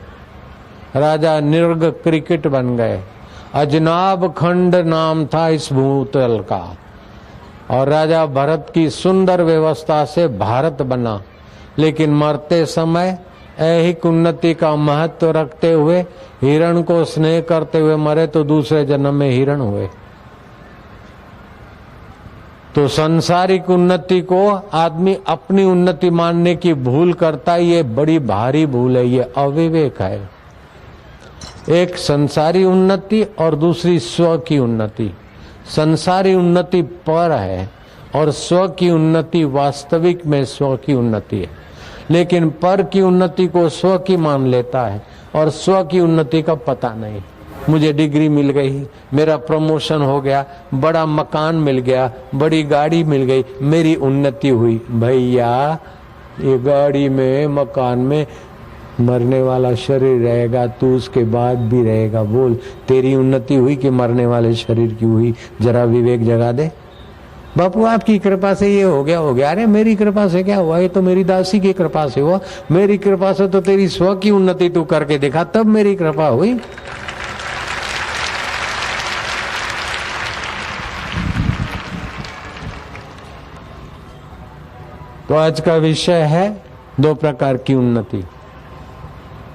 राजा निर्ग क्रिकेट बन गए। अजनाब खंड नाम था इस भूतल का। और राजा भरत की सुंदर व्यवस्था से भारत बना, लेकिन मरते समय ऐहिक उन्नति का महत्व रखते हुए हिरण को स्नेह करते हुए मरे तो दूसरे जन्म में हिरण हुए। तो सांसारिक उन्नति को आदमी अपनी उन्नति मानने की भूल करता है, ये बड़ी भारी भूल है, ये अविवेक है। एक संसारी उन्नति और दूसरी स्व की उन्नति। संसारी उन्नति पर है और स्व की उन्नति वास्तविक में स्व की उन्नति है। लेकिन पर की उन्नति को स्व की मान लेता है और स्व की उन्नति का पता नहीं। मुझे डिग्री मिल गई, मेरा प्रमोशन हो गया, बड़ा मकान मिल गया, बड़ी गाड़ी मिल गई, मेरी उन्नति हुई। भैया, ये गाड़ी में मकान में मरने वाला शरीर रहेगा, तू उसके बाद भी रहेगा। बोल, तेरी उन्नति हुई कि मरने वाले शरीर की हुई? जरा विवेक जगा दे। बापू आपकी कृपा से ये हो गया, हो गया। अरे मेरी कृपा से क्या हुआ? ये तो मेरी दासी की कृपा से हुआ। मेरी कृपा से तो तेरी स्व की उन्नति तू करके दिखा, तब मेरी कृपा हुई। तो आज का विषय है 2 प्रकार की उन्नति,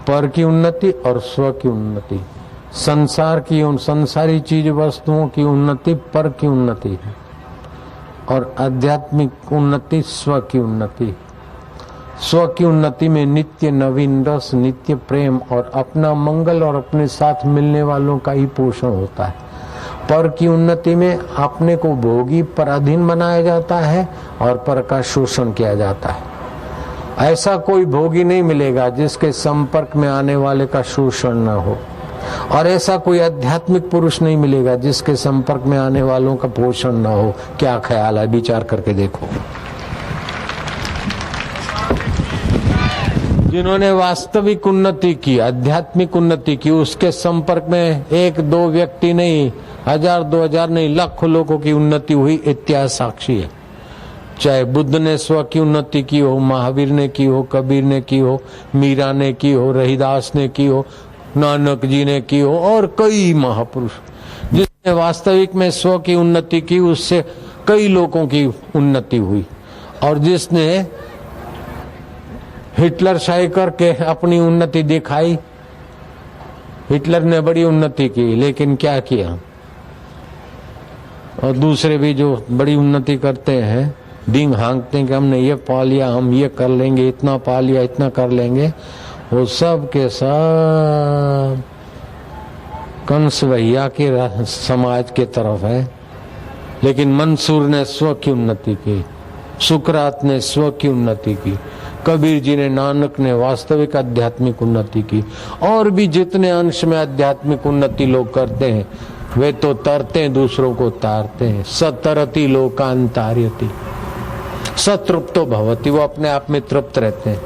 पर की उन्नति और स्व की उन्नति। संसार की संसारी चीज वस्तुओं की उन्नति पर की उन्नति है और आध्यात्मिक उन्नति स्व की उन्नति। स्व की उन्नति में नित्य नवीन रस, नित्य प्रेम और अपना मंगल और अपने साथ मिलने वालों का ही पोषण होता है। पर की उन्नति में अपने को भोगी पराधीन बनाया जाता है और पर का शोषण किया जाता है। ऐसा कोई भोगी नहीं मिलेगा जिसके संपर्क में आने वाले का शोषण न हो, और ऐसा कोई आध्यात्मिक पुरुष नहीं मिलेगा जिसके संपर्क में आने वालों का पोषण न हो। क्या ख्याल है? विचार करके देखो। जिन्होंने वास्तविक उन्नति की, आध्यात्मिक उन्नति की, उसके संपर्क में 1-2 व्यक्ति नहीं, 1000-2000 नहीं, लाखों लोगों की उन्नति हुई। इतिहास साक्षी है। चाहे बुद्ध ने स्व की उन्नति की हो, महावीर ने की हो, कबीर ने की हो, मीरा ने की हो, रहीदास ने की हो, नानक जी ने की हो, और कई महापुरुष जिसने वास्तविक में स्व की उन्नति की, उससे कई लोगों की उन्नति हुई। और जिसने हिटलर शाही करके अपनी उन्नति दिखाई, हिटलर ने बड़ी उन्नति की, लेकिन क्या किया? और दूसरे भी जो बड़ी उन्नति करते हैं, डिंग हाँकते हैं कि हमने ये पा लिया, हम ये कर लेंगे, इतना पा लिया, इतना कर लेंगे, वो सब के सब कंस भैया के समाज के तरफ है। लेकिन मंसूर ने स्व की उन्नति की, सुकरात ने स्व की उन्नति की, कबीर जी ने, नानक ने वास्तविक आध्यात्मिक उन्नति की। और भी जितने अंश में आध्यात्मिक उन्नति लोग करते हैं वे तो तरते हैं, दूसरों को तारते हैं। सतरति लोकांतार्यति सतृप्तो भवति, वो अपने आप में तृप्त रहते हैं।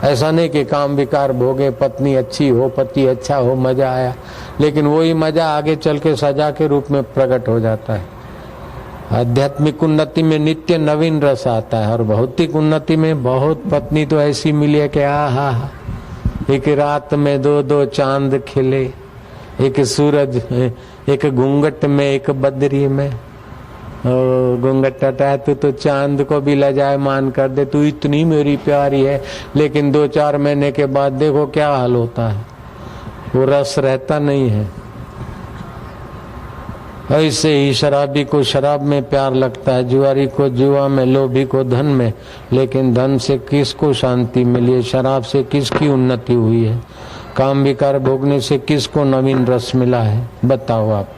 ऐसा नहीं कि काम विकार भोगे, पत्नी अच्छी हो, पति अच्छा हो, मजा आया, लेकिन वही मजा आगे चल के सजा के रूप में प्रकट हो जाता है। आध्यात्मिक उन्नति में नित्य नवीन रस आता है, और भौतिक उन्नति में बहुत पत्नी तो ऐसी मिली है कि आहा, एक रात में 2-2 चांद खिले, एक सूरज, एक घूंघट में, एक बदरी में। घूंघट हटाए तो चांद को भी लजाए मान कर दे, तू इतनी मेरी प्यारी है, लेकिन 2-4 महीने के बाद देखो क्या हाल होता है, वो रस रहता नहीं है। ऐसे ही शराबी को शराब में प्यार लगता है, जुआरी को जुआ में, लोभी को धन में, लेकिन धन से किसको शांति मिली है? शराब से किसकी उन्नति हुई है? काम विकार भोगने से किसको नवीन रस मिला है? बताओ आप।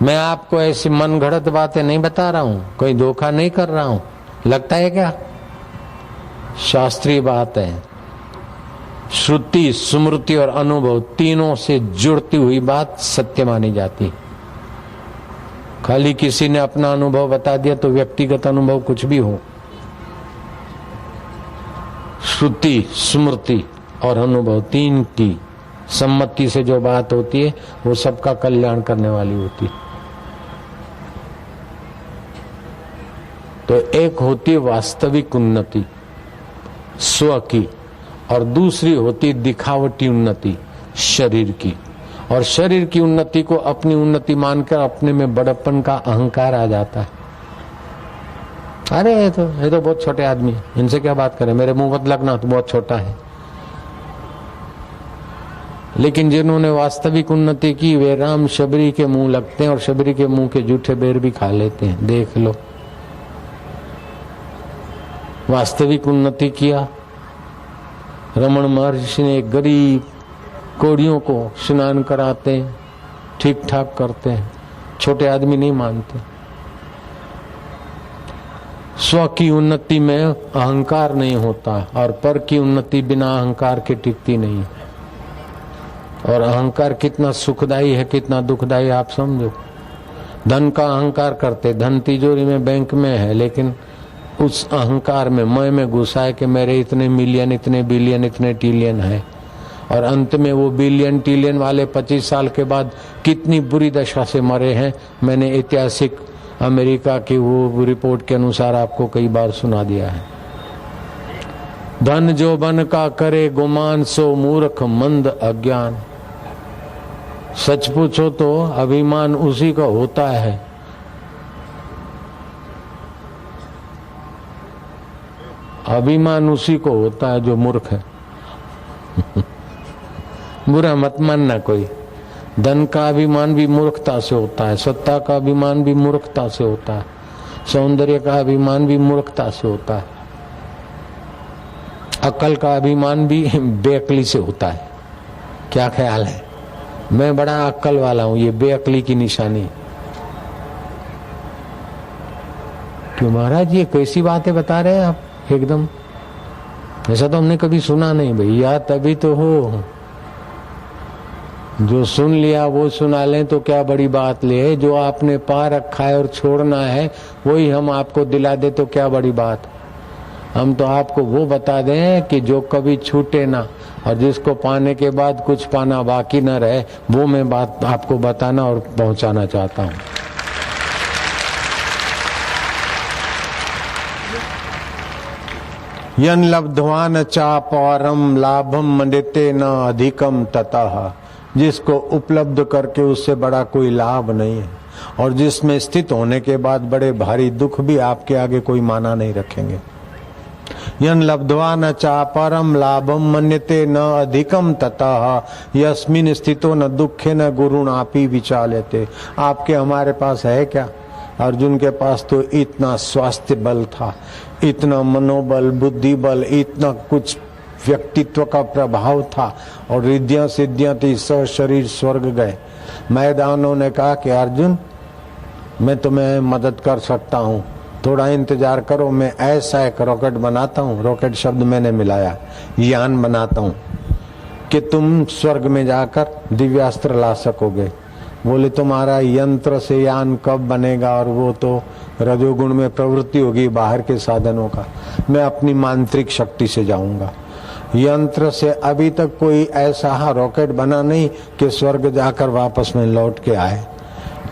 मैं आपको ऐसी मन घड़त बातें नहीं बता रहा हूं, कोई धोखा नहीं कर रहा हूं, लगता है क्या? शास्त्रीय बात है। श्रुति, स्मृति और अनुभव तीनों से जुड़ती हुई बात सत्य मानी जाती। खाली किसी ने अपना अनुभव बता दिया तो व्यक्तिगत अनुभव कुछ भी हो, श्रुति, स्मृति और अनुभव तीन की सम्मति से जो बात होती है वो सबका कल्याण करने वाली होती है। तो एक होती है वास्तविक उन्नति स्व की, और दूसरी होती दिखावटी उन्नति शरीर की। और शरीर की उन्नति को अपनी उन्नति मानकर अपने में बड़प्पन का अहंकार आ जाता है। अरे ये तो बहुत छोटे आदमी है, इनसे क्या बात करें, मेरे मुंह मत लगना, तो बहुत छोटा है। लेकिन जिन्होंने वास्तविक उन्नति की वे राम शबरी के मुंह लगते हैं, और शबरी के मुंह के जूठे बेर भी खा लेते हैं। देख लो, वास्तविक उन्नति किया। रमण महर्षि ने एक गरीब कोड़ियों को स्नान कराते हैं, ठीक ठाक करते हैं, छोटे आदमी नहीं मानते। स्व की उन्नति में अहंकार नहीं होता, और पर की उन्नति बिना अहंकार के टिकती नहीं। और अहंकार कितना सुखदायी है, कितना दुखदायी आप समझो। धन का अहंकार करते, धन तिजोरी में बैंक में है, लेकिन उस अहंकार में मैं में घुसा है कि मेरे इतने मिलियन, इतने बिलियन, इतने ट्रिलियन है। और अंत में वो बिलियन ट्रिलियन वाले 25 साल के बाद कितनी बुरी दशा से मरे हैं, मैंने ऐतिहासिक अमेरिका की वो रिपोर्ट के अनुसार आपको कई बार सुना दिया है। धन जो बन का करे गुमान, सो मूर्ख मंद अज्ञान। सच पूछो तो अभिमान उसी का होता है, अभिमान उसी को होता है जो मूर्ख है। बुरा मत मानना कोई। धन का अभिमान भी मूर्खता से होता है, सत्ता का अभिमान भी मूर्खता से होता है, सौंदर्य का अभिमान भी मूर्खता से होता है, अक्ल का अभिमान भी बेअक्ली से होता है। क्या ख्याल है? मैं बड़ा अक्ल वाला हूं, ये बेअक्ली की निशानी। क्यों महाराज, ये कैसी बातें बता रहे हैं आप? एकदम ऐसा तो हमने कभी सुना नहीं भैया। तभी तो हो, जो सुन लिया वो सुना लें तो क्या बड़ी बात ले। जो आपने पा रखा है और छोड़ना है वही हम आपको दिला दे तो क्या बड़ी बात। हम तो आपको वो बता दें कि जो कभी छूटे ना, और जिसको पाने के बाद कुछ पाना बाकी न रहे, वो मैं बात आपको बताना और पहुंचाना चाहता हूं। यन लब्ध्वान चापरम लाभम मन्यते न अधिकम ततः, जिसको उपलब्ध करके उससे बड़ा कोई लाभ नहीं है, और जिसमें स्थित होने के बाद बड़े भारी दुख भी आपके आगे कोई माना नहीं रखेंगे। यन लब्ध्वा न चापरम लाभम मन्यते न अधिकम ततः यस्मिन स्थितो न दुखे न गुरुणापि विचाल्यते। आपके हमारे पास है क्या? अर्जुन के पास तो इतना स्वास्थ्य बल था, इतना मनोबल, बुद्धि बल, इतना कुछ व्यक्तित्व का प्रभाव था, और रिद्धियां सिद्धियां थी, शरीर स्वर्ग गए। मैदानों ने कहा कि अर्जुन मैं तुम्हें मदद कर सकता हूँ, थोड़ा इंतजार करो, मैं ऐसा एक रॉकेट बनाता हूँ, रॉकेट शब्द मैंने मिलाया, यान बनाता हूँ कि तुम स्वर्ग में जाकर दिव्यास्त्र ला सकोगे। बोले तुम्हारा यंत्र से यान कब बनेगा, और वो तो रजोगुण में प्रवृत्ति होगी बाहर के साधनों का। मैं अपनी मांत्रिक शक्ति से जाऊंगा। यंत्र से अभी तक कोई ऐसा रॉकेट बना नहीं कि स्वर्ग जाकर वापस में लौट के आए,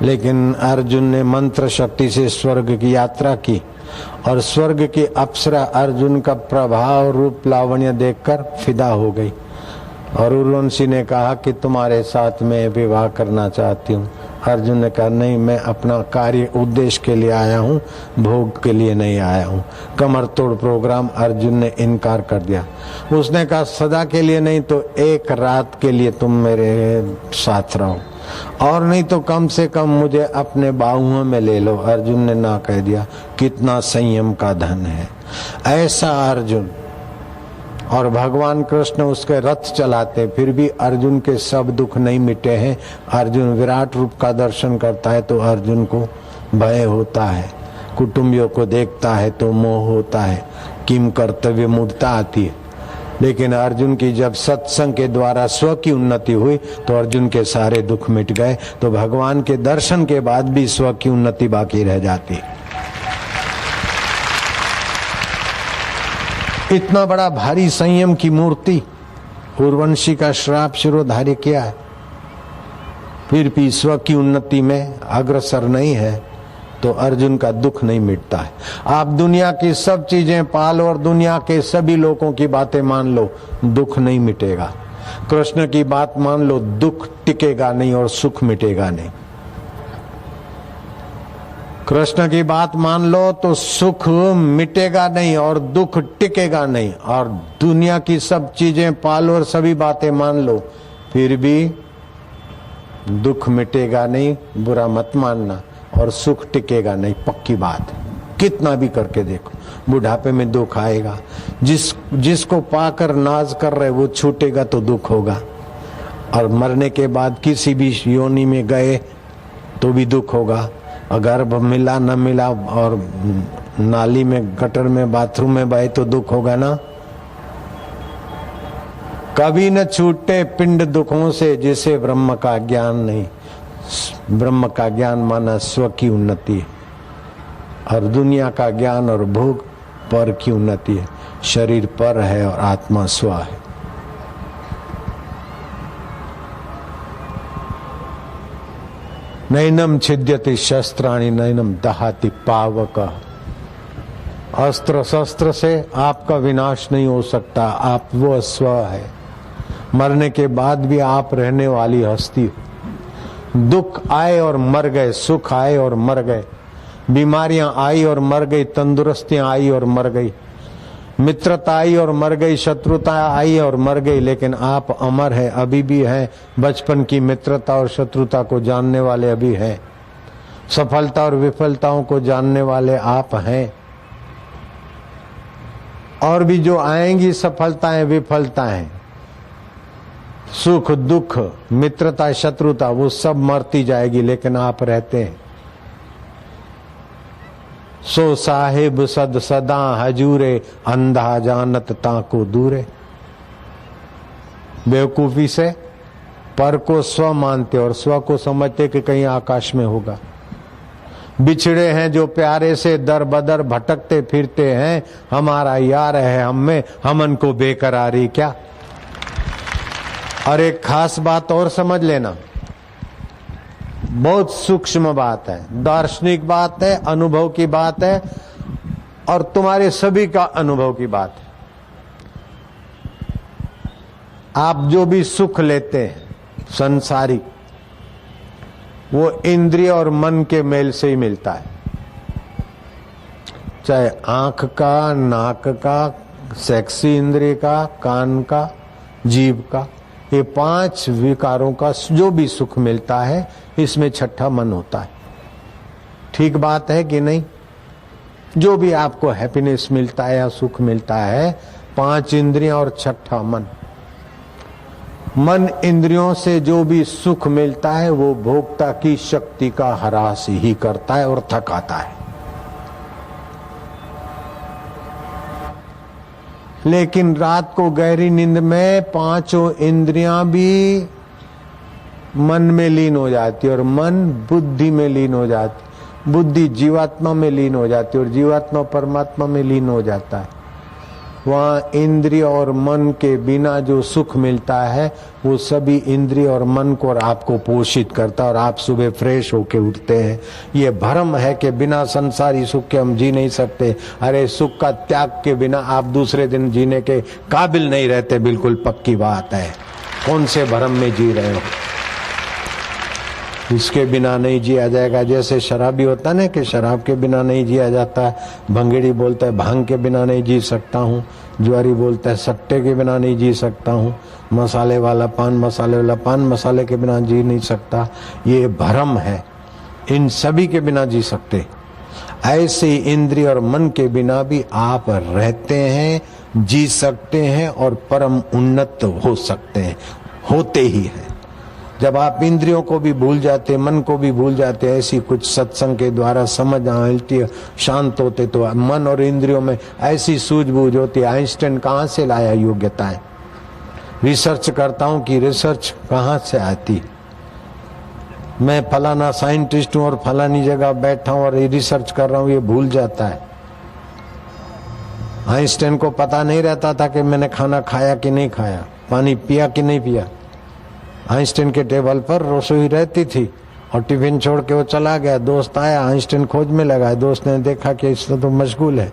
लेकिन अर्जुन ने मंत्र शक्ति से स्वर्ग की यात्रा की, और स्वर्ग की अप्सरा अर्जुन का प्रभाव रूप लावण्य देखकर फिदा हो गई। और उर्वशी ने कहा कि तुम्हारे साथ मैं विवाह करना चाहती हूँ। अर्जुन ने कहा नहीं, मैं अपना कार्य उद्देश्य के लिए आया हूँ, भोग के लिए नहीं आया हूँ। कमर तोड़ प्रोग्राम अर्जुन ने इनकार कर दिया। उसने कहा सदा के लिए नहीं तो एक रात के लिए तुम मेरे साथ रहो, और नहीं तो कम से कम मुझे अपने बाहुओं में ले लो। अर्जुन ने ना कह दिया। कितना संयम का धन है ऐसा अर्जुन। और भगवान कृष्ण उसके रथ चलाते, फिर भी अर्जुन के सब दुख नहीं मिटे हैं। अर्जुन विराट रूप का दर्शन करता है तो अर्जुन को भय होता है, कुटुंबियों को देखता है तो मोह होता है, किम कर्तव्य मूर्ता आती है। लेकिन अर्जुन की जब सत्संग के द्वारा स्व की उन्नति हुई तो अर्जुन के सारे दुख मिट गए। तो भगवान के दर्शन के बाद भी स्व की उन्नति बाकी रह जाती। इतना बड़ा भारी संयम की मूर्ति उर्वशी का श्राप शिरोधार्य किया है, फिर भी स्व की उन्नति में अग्रसर नहीं है तो अर्जुन का दुख नहीं मिटता है। आप दुनिया की सब चीजें पालो और दुनिया के सभी लोगों की बातें मान लो, दुख नहीं मिटेगा। कृष्ण की बात मान लो, दुख टिकेगा नहीं और सुख मिटेगा नहीं। कृष्ण की बात मान लो तो सुख मिटेगा नहीं और दुख टिकेगा नहीं। और दुनिया की सब चीजें पालो और सभी बातें मान लो, फिर भी दुख मिटेगा नहीं, बुरा मत मानना, और सुख टिकेगा नहीं, पक्की बात। कितना भी करके देखो, बुढ़ापे में दुख आएगा। जिसको पाकर नाज कर रहे वो छूटेगा तो दुख होगा, और मरने के बाद किसी भी योनि में गए तो भी दुख होगा। गर्भ मिला न मिला और नाली में, गटर में, बाथरूम में बहे तो दुख होगा ना। कभी न छूटे पिंड दुखों से जिसे ब्रह्म का ज्ञान नहीं। ब्रह्म का ज्ञान माना स्व की उन्नति है, और दुनिया का ज्ञान और भोग पर की उन्नति है। शरीर पर है और आत्मा स्व है। नैनम छिद्यति शस्त्राणि नैनम दहाति पावक। अस्त्र शस्त्र से आपका विनाश नहीं हो सकता। आप वो स्व है, मरने के बाद भी आप रहने वाली हस्ती। दुख आए और मर गए, सुख आए और मर गए, बीमारियां आई और मर गई, तंदुरुस्तियां आई और मर गई, मित्रता आई और मर गई, शत्रुता आई और मर गई, लेकिन आप अमर है, अभी भी हैं। बचपन की मित्रता और शत्रुता को जानने वाले अभी हैं, सफलता और विफलताओं को जानने वाले आप हैं, और भी जो आएंगी सफलताएं विफलताएं, सुख दुख, मित्रता शत्रुता, वो सब मरती जाएगी, लेकिन आप रहते हैं। सो साहिब सद सदा हजूरे, अंधा जानत ताको दूरे। बेवकूफी से पर को स्व मानते और स्व को समझते कि कहीं आकाश में होगा। बिछड़े हैं जो प्यारे से, दर बदर भटकते फिरते हैं, हमारा यार है हम में, हमन को बेकरारी क्या। और एक खास बात और समझ लेना, बहुत सूक्ष्म बात है, दार्शनिक बात है, अनुभव की बात है, और तुम्हारे सभी का अनुभव की बात है। आप जो भी सुख लेते हैं संसारी, वो इंद्रिय और मन के मेल से ही मिलता है। चाहे आंख का, नाक का, सेक्सी इंद्रिय का, कान का, जीभ का, ये 5 विकारों का जो भी सुख मिलता है, इसमें छठा मन होता है। ठीक बात है कि नहीं? जो भी आपको हैप्पीनेस मिलता है या सुख मिलता है, 5 इंद्रियां और छठा मन। मन इंद्रियों से जो भी सुख मिलता है वो भोक्ता की शक्ति का ह्रास ही करता है और थकाता है। लेकिन रात को गहरी नींद में 5 इंद्रियां भी मन में लीन हो जाती है और मन बुद्धि में लीन हो जाती, बुद्धि जीवात्मा में लीन हो जाती है और जीवात्मा परमात्मा में लीन हो जाता है। वहाँ इंद्रिय और मन के बिना जो सुख मिलता है वो सभी इंद्रिय और मन को और आपको पोषित करता है और आप सुबह फ्रेश होके उठते हैं। ये भ्रम है कि बिना संसारी सुख के हम जी नहीं सकते। अरे सुख का त्याग के बिना आप दूसरे दिन जीने के काबिल नहीं रहते, बिल्कुल पक्की बात है। कौन से भ्रम में जी रहे हो? इसके बिना नहीं जिया जाएगा। जैसे शराबी होता है ना कि शराब के बिना नहीं जिया जाता, भंगेड़ी बोलता है भांग के बिना नहीं जी सकता हूँ, जुआरी बोलता है सट्टे के बिना नहीं जी सकता हूँ, मसाले वाला पान मसाले के बिना जी नहीं सकता। ये भ्रम है, इन सभी के बिना जी सकते। ऐसे इंद्रिय और मन के बिना भी आप रहते हैं, जी सकते हैं और परम उन्नत हो सकते हैं, होते ही हैं। जब आप इंद्रियों को भी भूल जाते, मन को भी भूल जाते, ऐसी कुछ सत्संग के द्वारा समझ मिलती है, शांत होते, तो मन और इंद्रियों में ऐसी सूझबूझ होती है। आइंस्टाइन कहाँ से लाया योग्यताएं? रिसर्च करता हूँ कि रिसर्च कहाँ से आती। मैं फलाना साइंटिस्ट हूँ और फलानी जगह बैठा हूँ और रिसर्च कर रहा हूँ, ये भूल जाता है। आइंस्टाइन को पता नहीं रहता था कि मैंने खाना खाया कि नहीं खाया, पानी पिया कि नहीं पिया। आइंस्टाइन के टेबल पर रसोई रहती थी और टिफिन छोड़ के वो चला गया। दोस्त आया, आइंस्टाइन खोज में लगा, दोस्त ने देखा कि इसमें तो मशगूल है,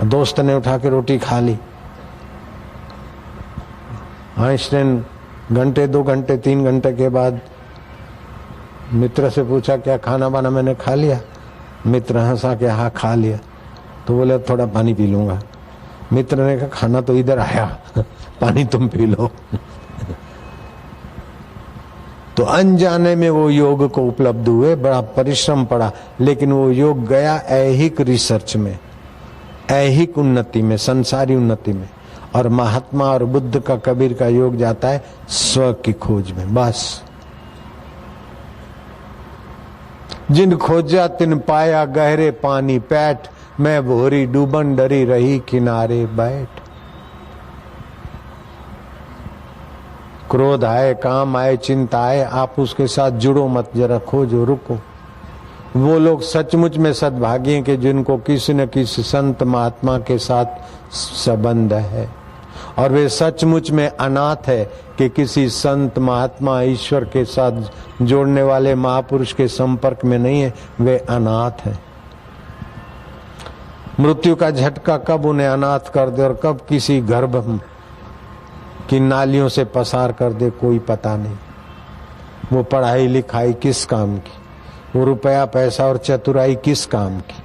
दोस्त ने उठा के रोटी खा ली। आइंस्टाइन घंटे, 2 घंटे, 3 घंटे के बाद मित्र से पूछा क्या खाना वाना मैंने खा लिया? मित्र हंसा के हाँ खा लिया। तो बोले थोड़ा पानी पी लूंगा। मित्र ने कहा खाना तो इधर आया, पानी तुम पी लो। तो अनजाने में वो योग को उपलब्ध हुए, बड़ा परिश्रम पड़ा, लेकिन वो योग गया ऐहिक रिसर्च में, ऐहिक उन्नति में, संसारी उन्नति में। और महात्मा और बुद्ध का, कबीर का योग जाता है स्व की खोज में। बस जिन खोजा तिन पाया गहरे पानी पैठ, मैं भोरी डूबन डरी रही किनारे बैठ। क्रोध आए, काम आए, चिंता आए, आप उसके साथ जुड़ो मत, जरा खोजो, रुको। वो लोग सचमुच में सद्भागी हैं कि जिनको किसी न किसी संत महात्मा के साथ संबंध है, और वे सचमुच में अनाथ है कि किसी संत महात्मा ईश्वर के साथ जोड़ने वाले महापुरुष के संपर्क में नहीं है, वे अनाथ है। मृत्यु का झटका कब उन्हें अनाथ कर दे और कब किसी गर्भ की नालियों से पसार कर दे, कोई पता नहीं। वो पढ़ाई लिखाई किस काम की, वो रुपया पैसा और चतुराई किस काम की।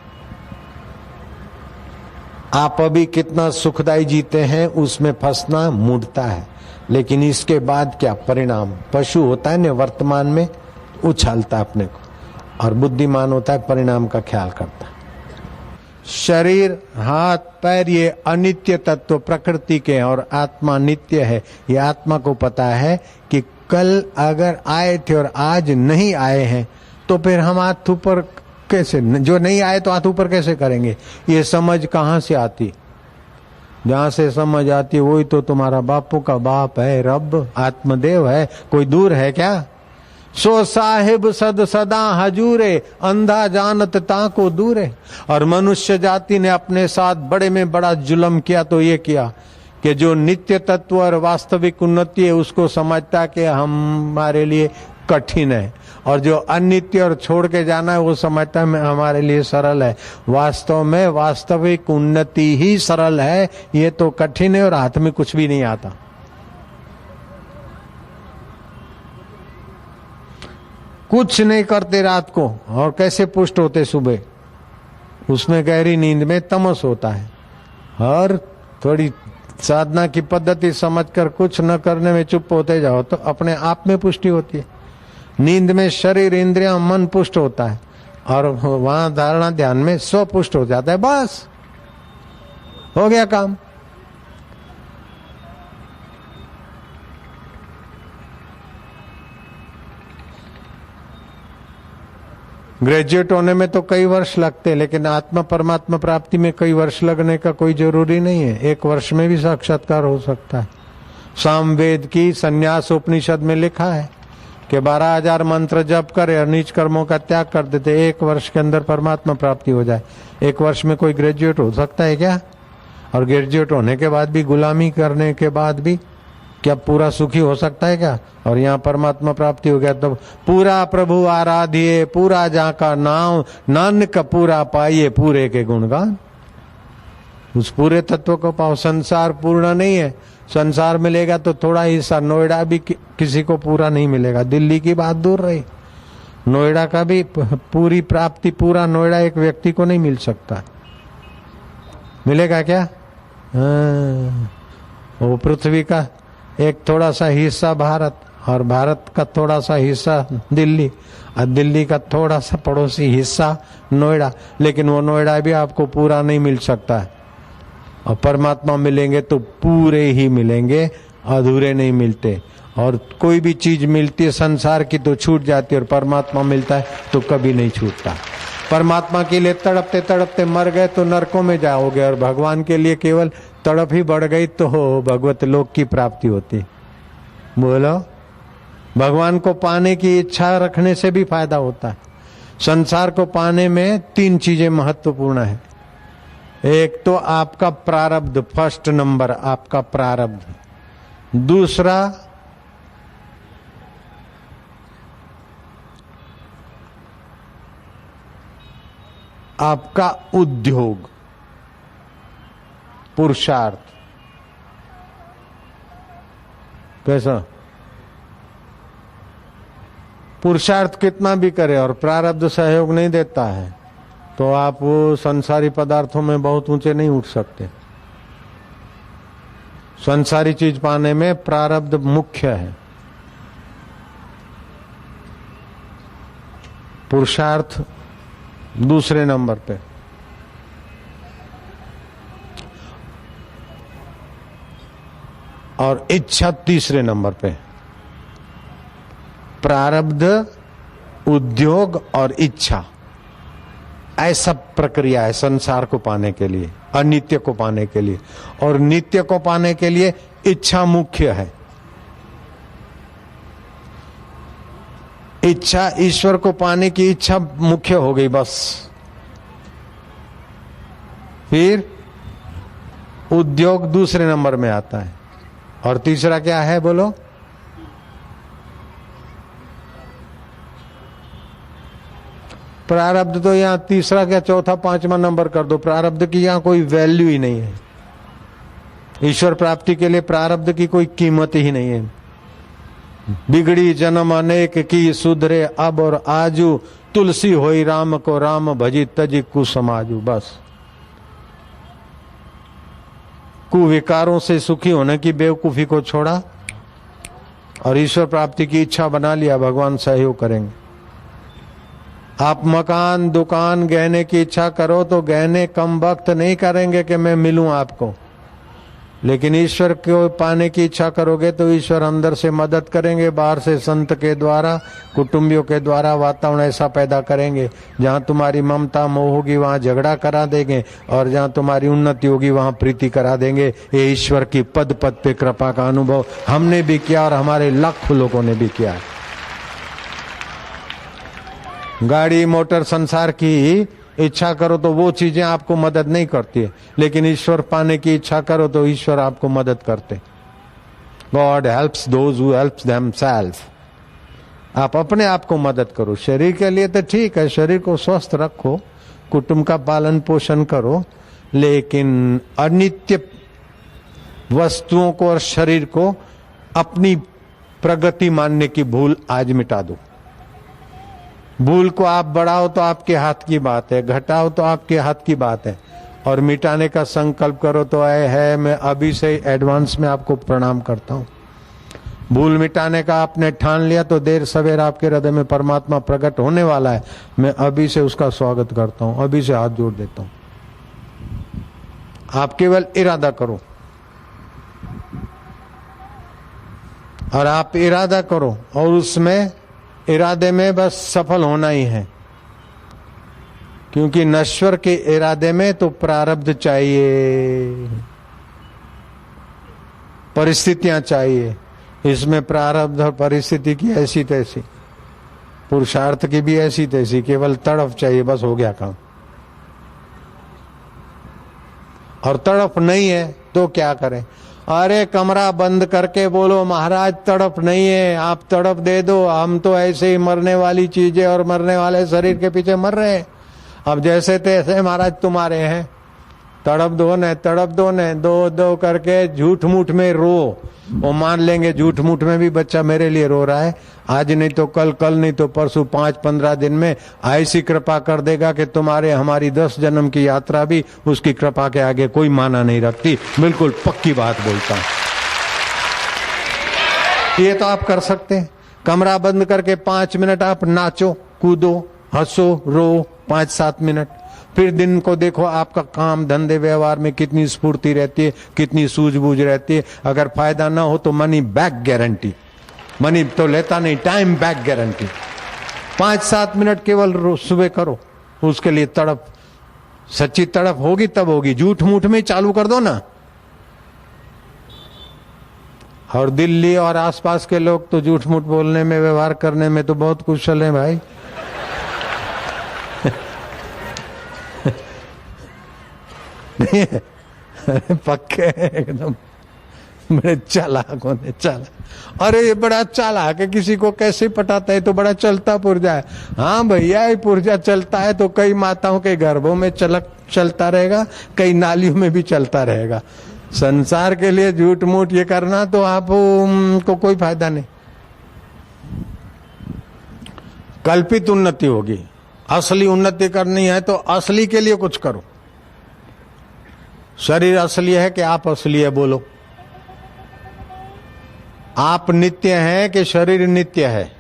आप अभी कितना सुखदाई जीते हैं उसमें फंसना मूढ़ता है, लेकिन इसके बाद क्या परिणाम। पशु होता है ना वर्तमान में उछालता अपने को, और बुद्धिमान होता है परिणाम का ख्याल करता है। शरीर, हाथ, पैर ये अनित्य तत्व प्रकृति के हैं और आत्मा नित्य है। ये आत्मा को पता है कि कल अगर आए थे और आज नहीं आए हैं तो फिर हम हाथ ऊपर कैसे, जो नहीं आए तो हाथ ऊपर कैसे करेंगे। ये समझ कहाँ से आती? जहाँ से समझ आती वही तो तुम्हारा बापू का बाप है, रब आत्मदेव है, कोई दूर है क्या। सो साहिब सद सदा हजूरे, अंधा जानत ताको दूरे। और मनुष्य जाति ने अपने साथ बड़े में बड़ा जुल्म किया तो ये किया कि जो नित्य तत्व और वास्तविक उन्नति है उसको समझता कि हमारे लिए कठिन है, और जो अनित्य और छोड़ के जाना है वो समझता है हमारे लिए सरल है। वास्तव में वास्तविक उन्नति ही सरल है, ये तो कठिन है और हाथ में कुछ भी नहीं आता। कुछ नहीं करते रात को और कैसे पुष्ट होते सुबह, उसमें गहरी नींद में तमस होता है। और थोड़ी साधना की पद्धति समझकर कुछ न करने में चुप होते जाओ तो अपने आप में पुष्टि होती है। नींद में शरीर, इंद्रियां, मन पुष्ट होता है और वहां धारणा ध्यान में स्व पुष्ट हो जाता है। बस हो गया काम। ग्रेजुएट होने में तो कई वर्ष लगते हैं, लेकिन आत्मा परमात्मा प्राप्ति में कई वर्ष लगने का कोई जरूरी नहीं है। 1 वर्ष में भी साक्षात्कार हो सकता है। सामवेद की संन्यास उपनिषद में लिखा है कि 12,000 मंत्र जप करे और नीच कर्मों का त्याग कर देते, 1 वर्ष के अंदर परमात्मा प्राप्ति हो जाए। 1 वर्ष में कोई ग्रेजुएट हो सकता है क्या? और ग्रेजुएट होने के बाद भी, गुलामी करने के बाद भी क्या पूरा सुखी हो सकता है क्या? और यहाँ परमात्मा प्राप्ति हो गया तो पूरा प्रभु आराधिए, पूरा जहाँ का नाम, नानक पूरा पाइए, पूरे के गुणगान। उस पूरे तत्व को पाओ। संसार पूर्ण नहीं है। संसार मिलेगा तो थोड़ा हिस्सा, नोएडा भी किसी को पूरा नहीं मिलेगा। दिल्ली की बात दूर रही, नोएडा का भी पूरी प्राप्ति, पूरा नोएडा एक व्यक्ति को नहीं मिल सकता। मिलेगा क्या? वो पृथ्वी का एक थोड़ा सा हिस्सा भारत, और भारत का थोड़ा सा हिस्सा दिल्ली, और दिल्ली का थोड़ा सा पड़ोसी हिस्सा नोएडा। लेकिन वो नोएडा भी आपको पूरा नहीं मिल सकता है। और परमात्मा मिलेंगे तो पूरे ही मिलेंगे, अधूरे नहीं मिलते। और कोई भी चीज मिलती है संसार की तो छूट जाती है, और परमात्मा मिलता है तो कभी नहीं छूटता। परमात्मा के लिए तड़पते तड़पते मर गए तो नरकों में जाओगे, और भगवान के लिए केवल तड़प ही बढ़ गई तो भगवत लोक की प्राप्ति होती। बोलो, भगवान को पाने की इच्छा रखने से भी फायदा होता है। संसार को पाने में 3 चीजें महत्वपूर्ण है। एक तो आपका प्रारब्ध, फर्स्ट नंबर आपका प्रारब्ध। दूसरा आपका उद्योग, पुरुषार्थ। कैसा? पुरुषार्थ कितना भी करे और प्रारब्ध सहयोग नहीं देता है तो आप वो संसारी पदार्थों में बहुत ऊंचे नहीं उठ सकते। संसारी चीज पाने में प्रारब्ध मुख्य है, पुरुषार्थ दूसरे नंबर पे। और इच्छा तीसरे नंबर पे। प्रारब्ध, उद्योग और इच्छा, ऐसा प्रक्रिया है संसार को पाने के लिए, अनित्य को पाने के लिए। और नित्य को पाने के लिए इच्छा मुख्य है। इच्छा, ईश्वर को पाने की इच्छा मुख्य हो गई बस। फिर उद्योग दूसरे नंबर में आता है। और तीसरा क्या है बोलो? प्रारब्ध। तो यहां तीसरा क्या, चौथा, 5वां नंबर कर दो। प्रारब्ध की यहां कोई वैल्यू ही नहीं है। ईश्वर प्राप्ति के लिए प्रारब्ध की कोई कीमत ही नहीं है। बिगड़ी जन्म अनेक की, सुधरे अब और आजू, तुलसी होई राम को राम भजी, तजी कुसमाजू। बस कुविकारों से सुखी होने की बेवकूफी को छोड़ा और ईश्वर प्राप्ति की इच्छा बना लिया, भगवान सहयोग करेंगे। आप मकान, दुकान, गहने की इच्छा करो तो गहने कम वक्त नहीं करेंगे कि मैं मिलूं आपको। लेकिन ईश्वर को पाने की इच्छा करोगे तो ईश्वर अंदर से मदद करेंगे, बाहर से संत के द्वारा, कुटुंबियों के द्वारा वातावरण ऐसा पैदा करेंगे जहां तुम्हारी ममता मोह होगी वहां झगड़ा करा देंगे, और जहां तुम्हारी उन्नति होगी वहां प्रीति करा देंगे। ये ईश्वर की पद पद पे कृपा का अनुभव हमने भी किया और हमारे लाखों लोगों ने भी किया। गाड़ी मोटर संसार की इच्छा करो तो वो चीजें आपको मदद नहीं करती है, लेकिन ईश्वर पाने की इच्छा करो तो ईश्वर आपको मदद करते। God helps those who help themselves. आप अपने आप को मदद करो। शरीर के लिए तो ठीक है, शरीर को स्वस्थ रखो, कुटुंब का पालन पोषण करो, लेकिन अनित्य वस्तुओं को और शरीर को अपनी प्रगति मानने की भूल आज मिटा दो। भूल को आप बढ़ाओ तो आपके हाथ की बात है, घटाओ तो आपके हाथ की बात है, और मिटाने का संकल्प करो तो है। मैं अभी से एडवांस में आपको प्रणाम करता हूं। भूल मिटाने का आपने ठान लिया तो देर सवेर आपके हृदय में परमात्मा प्रकट होने वाला है। मैं अभी से उसका स्वागत करता हूं, अभी से हाथ जोड़ देता हूं। आप केवल इरादा करो, और आप इरादा करो, और उसमें इरादे में बस सफल होना ही है, क्योंकि नश्वर के इरादे में तो प्रारब्ध चाहिए, परिस्थितियां चाहिए। इसमें प्रारब्ध और परिस्थिति की ऐसी तैसी, पुरुषार्थ की भी ऐसी तैसी, केवल तड़प चाहिए, बस हो गया काम। और तड़प नहीं है तो क्या करें? अरे कमरा बंद करके बोलो महाराज तड़प नहीं है, आप तड़प दे दो, हम तो ऐसे ही मरने वाली चीजें और मरने वाले शरीर के पीछे मर रहे हैं। अब जैसे तैसे महाराज तुम्हारे हैं, तड़प दो न, तड़प दो न, दो दो करके झूठ मूठ में रो। वो मान लेंगे झूठ मूठ में भी बच्चा मेरे लिए रो रहा है, आज नहीं तो कल, कल नहीं तो परसों, 5-15 दिन में ऐसी कृपा कर देगा कि तुम्हारे हमारी 10 जन्म की यात्रा भी उसकी कृपा के आगे कोई माना नहीं रखती। बिल्कुल पक्की बात बोलता हूं। ये तो आप कर सकते हैं। कमरा बंद करके 5 मिनट आप नाचो, कूदो, हंसो, रो 5-7 मिनट। फिर दिन को देखो आपका काम धंधे व्यवहार में कितनी स्फूर्ति रहती है, कितनी सूझबूझ रहती है। अगर फायदा ना हो तो मनी बैक गारंटी, मनी तो लेता नहीं, टाइम बैक गारंटी। 5-7 मिनट केवल सुबह करो, उसके लिए तड़प, सच्ची तड़प होगी तब होगी। झूठ मूठ में चालू कर दो ना। और दिल्ली और आसपास के लोग तो झूठ मूठ बोलने में, व्यवहार करने में तो बहुत कुशल हैं भाई। पक्के एकदम बड़े चालाक होने, चालाक। अरे ये बड़ा चालाक है, किसी को कैसे पटाता है, तो बड़ा चलता पुर्जा है। हाँ भैया, ये पुर्जा चलता है तो कई माताओं के गर्भों में चलता रहेगा, कई नालियों में भी चलता रहेगा। संसार के लिए झूठ मूठ ये करना तो आपको कोई फायदा नहीं। कल्पित उन्नति होगी, असली उन्नति करनी है तो असली के लिए कुछ करो। शरीर असली है कि आप असली है? बोलो। आप नित्य हैं कि शरीर नित्य है?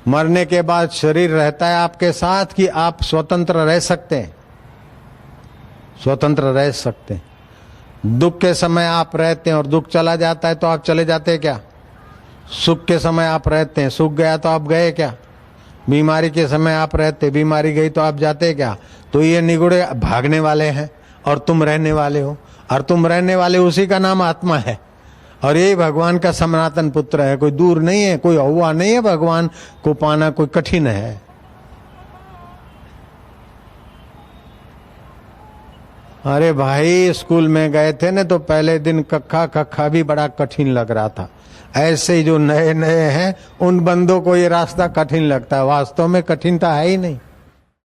मरने के बाद शरीर रहता है आपके साथ कि आप स्वतंत्र रह सकते हैं? स्वतंत्र रह सकते हैं। दुख के समय आप रहते हैं और दुख चला जाता है तो आप चले जाते हैं क्या? सुख के समय आप रहते हैं, सुख गया तो आप गए क्या? बीमारी के समय आप रहते, बीमारी गई तो आप जाते क्या? तो ये निगुड़े भागने वाले हैं और तुम रहने वाले हो, और तुम रहने वाले उसी का नाम आत्मा है। और ये भगवान का सनातन पुत्र है, कोई दूर नहीं है, कोई हुआ नहीं है। भगवान को पाना कोई कठिन है। अरे भाई, स्कूल में गए थे ना तो पहले दिन कक्खा कक्खा भी बड़ा कठिन लग रहा था। ऐसे ही जो नए नए हैं उन बंदों को ये रास्ता कठिन लगता है, वास्तव में कठिनता है ही नहीं।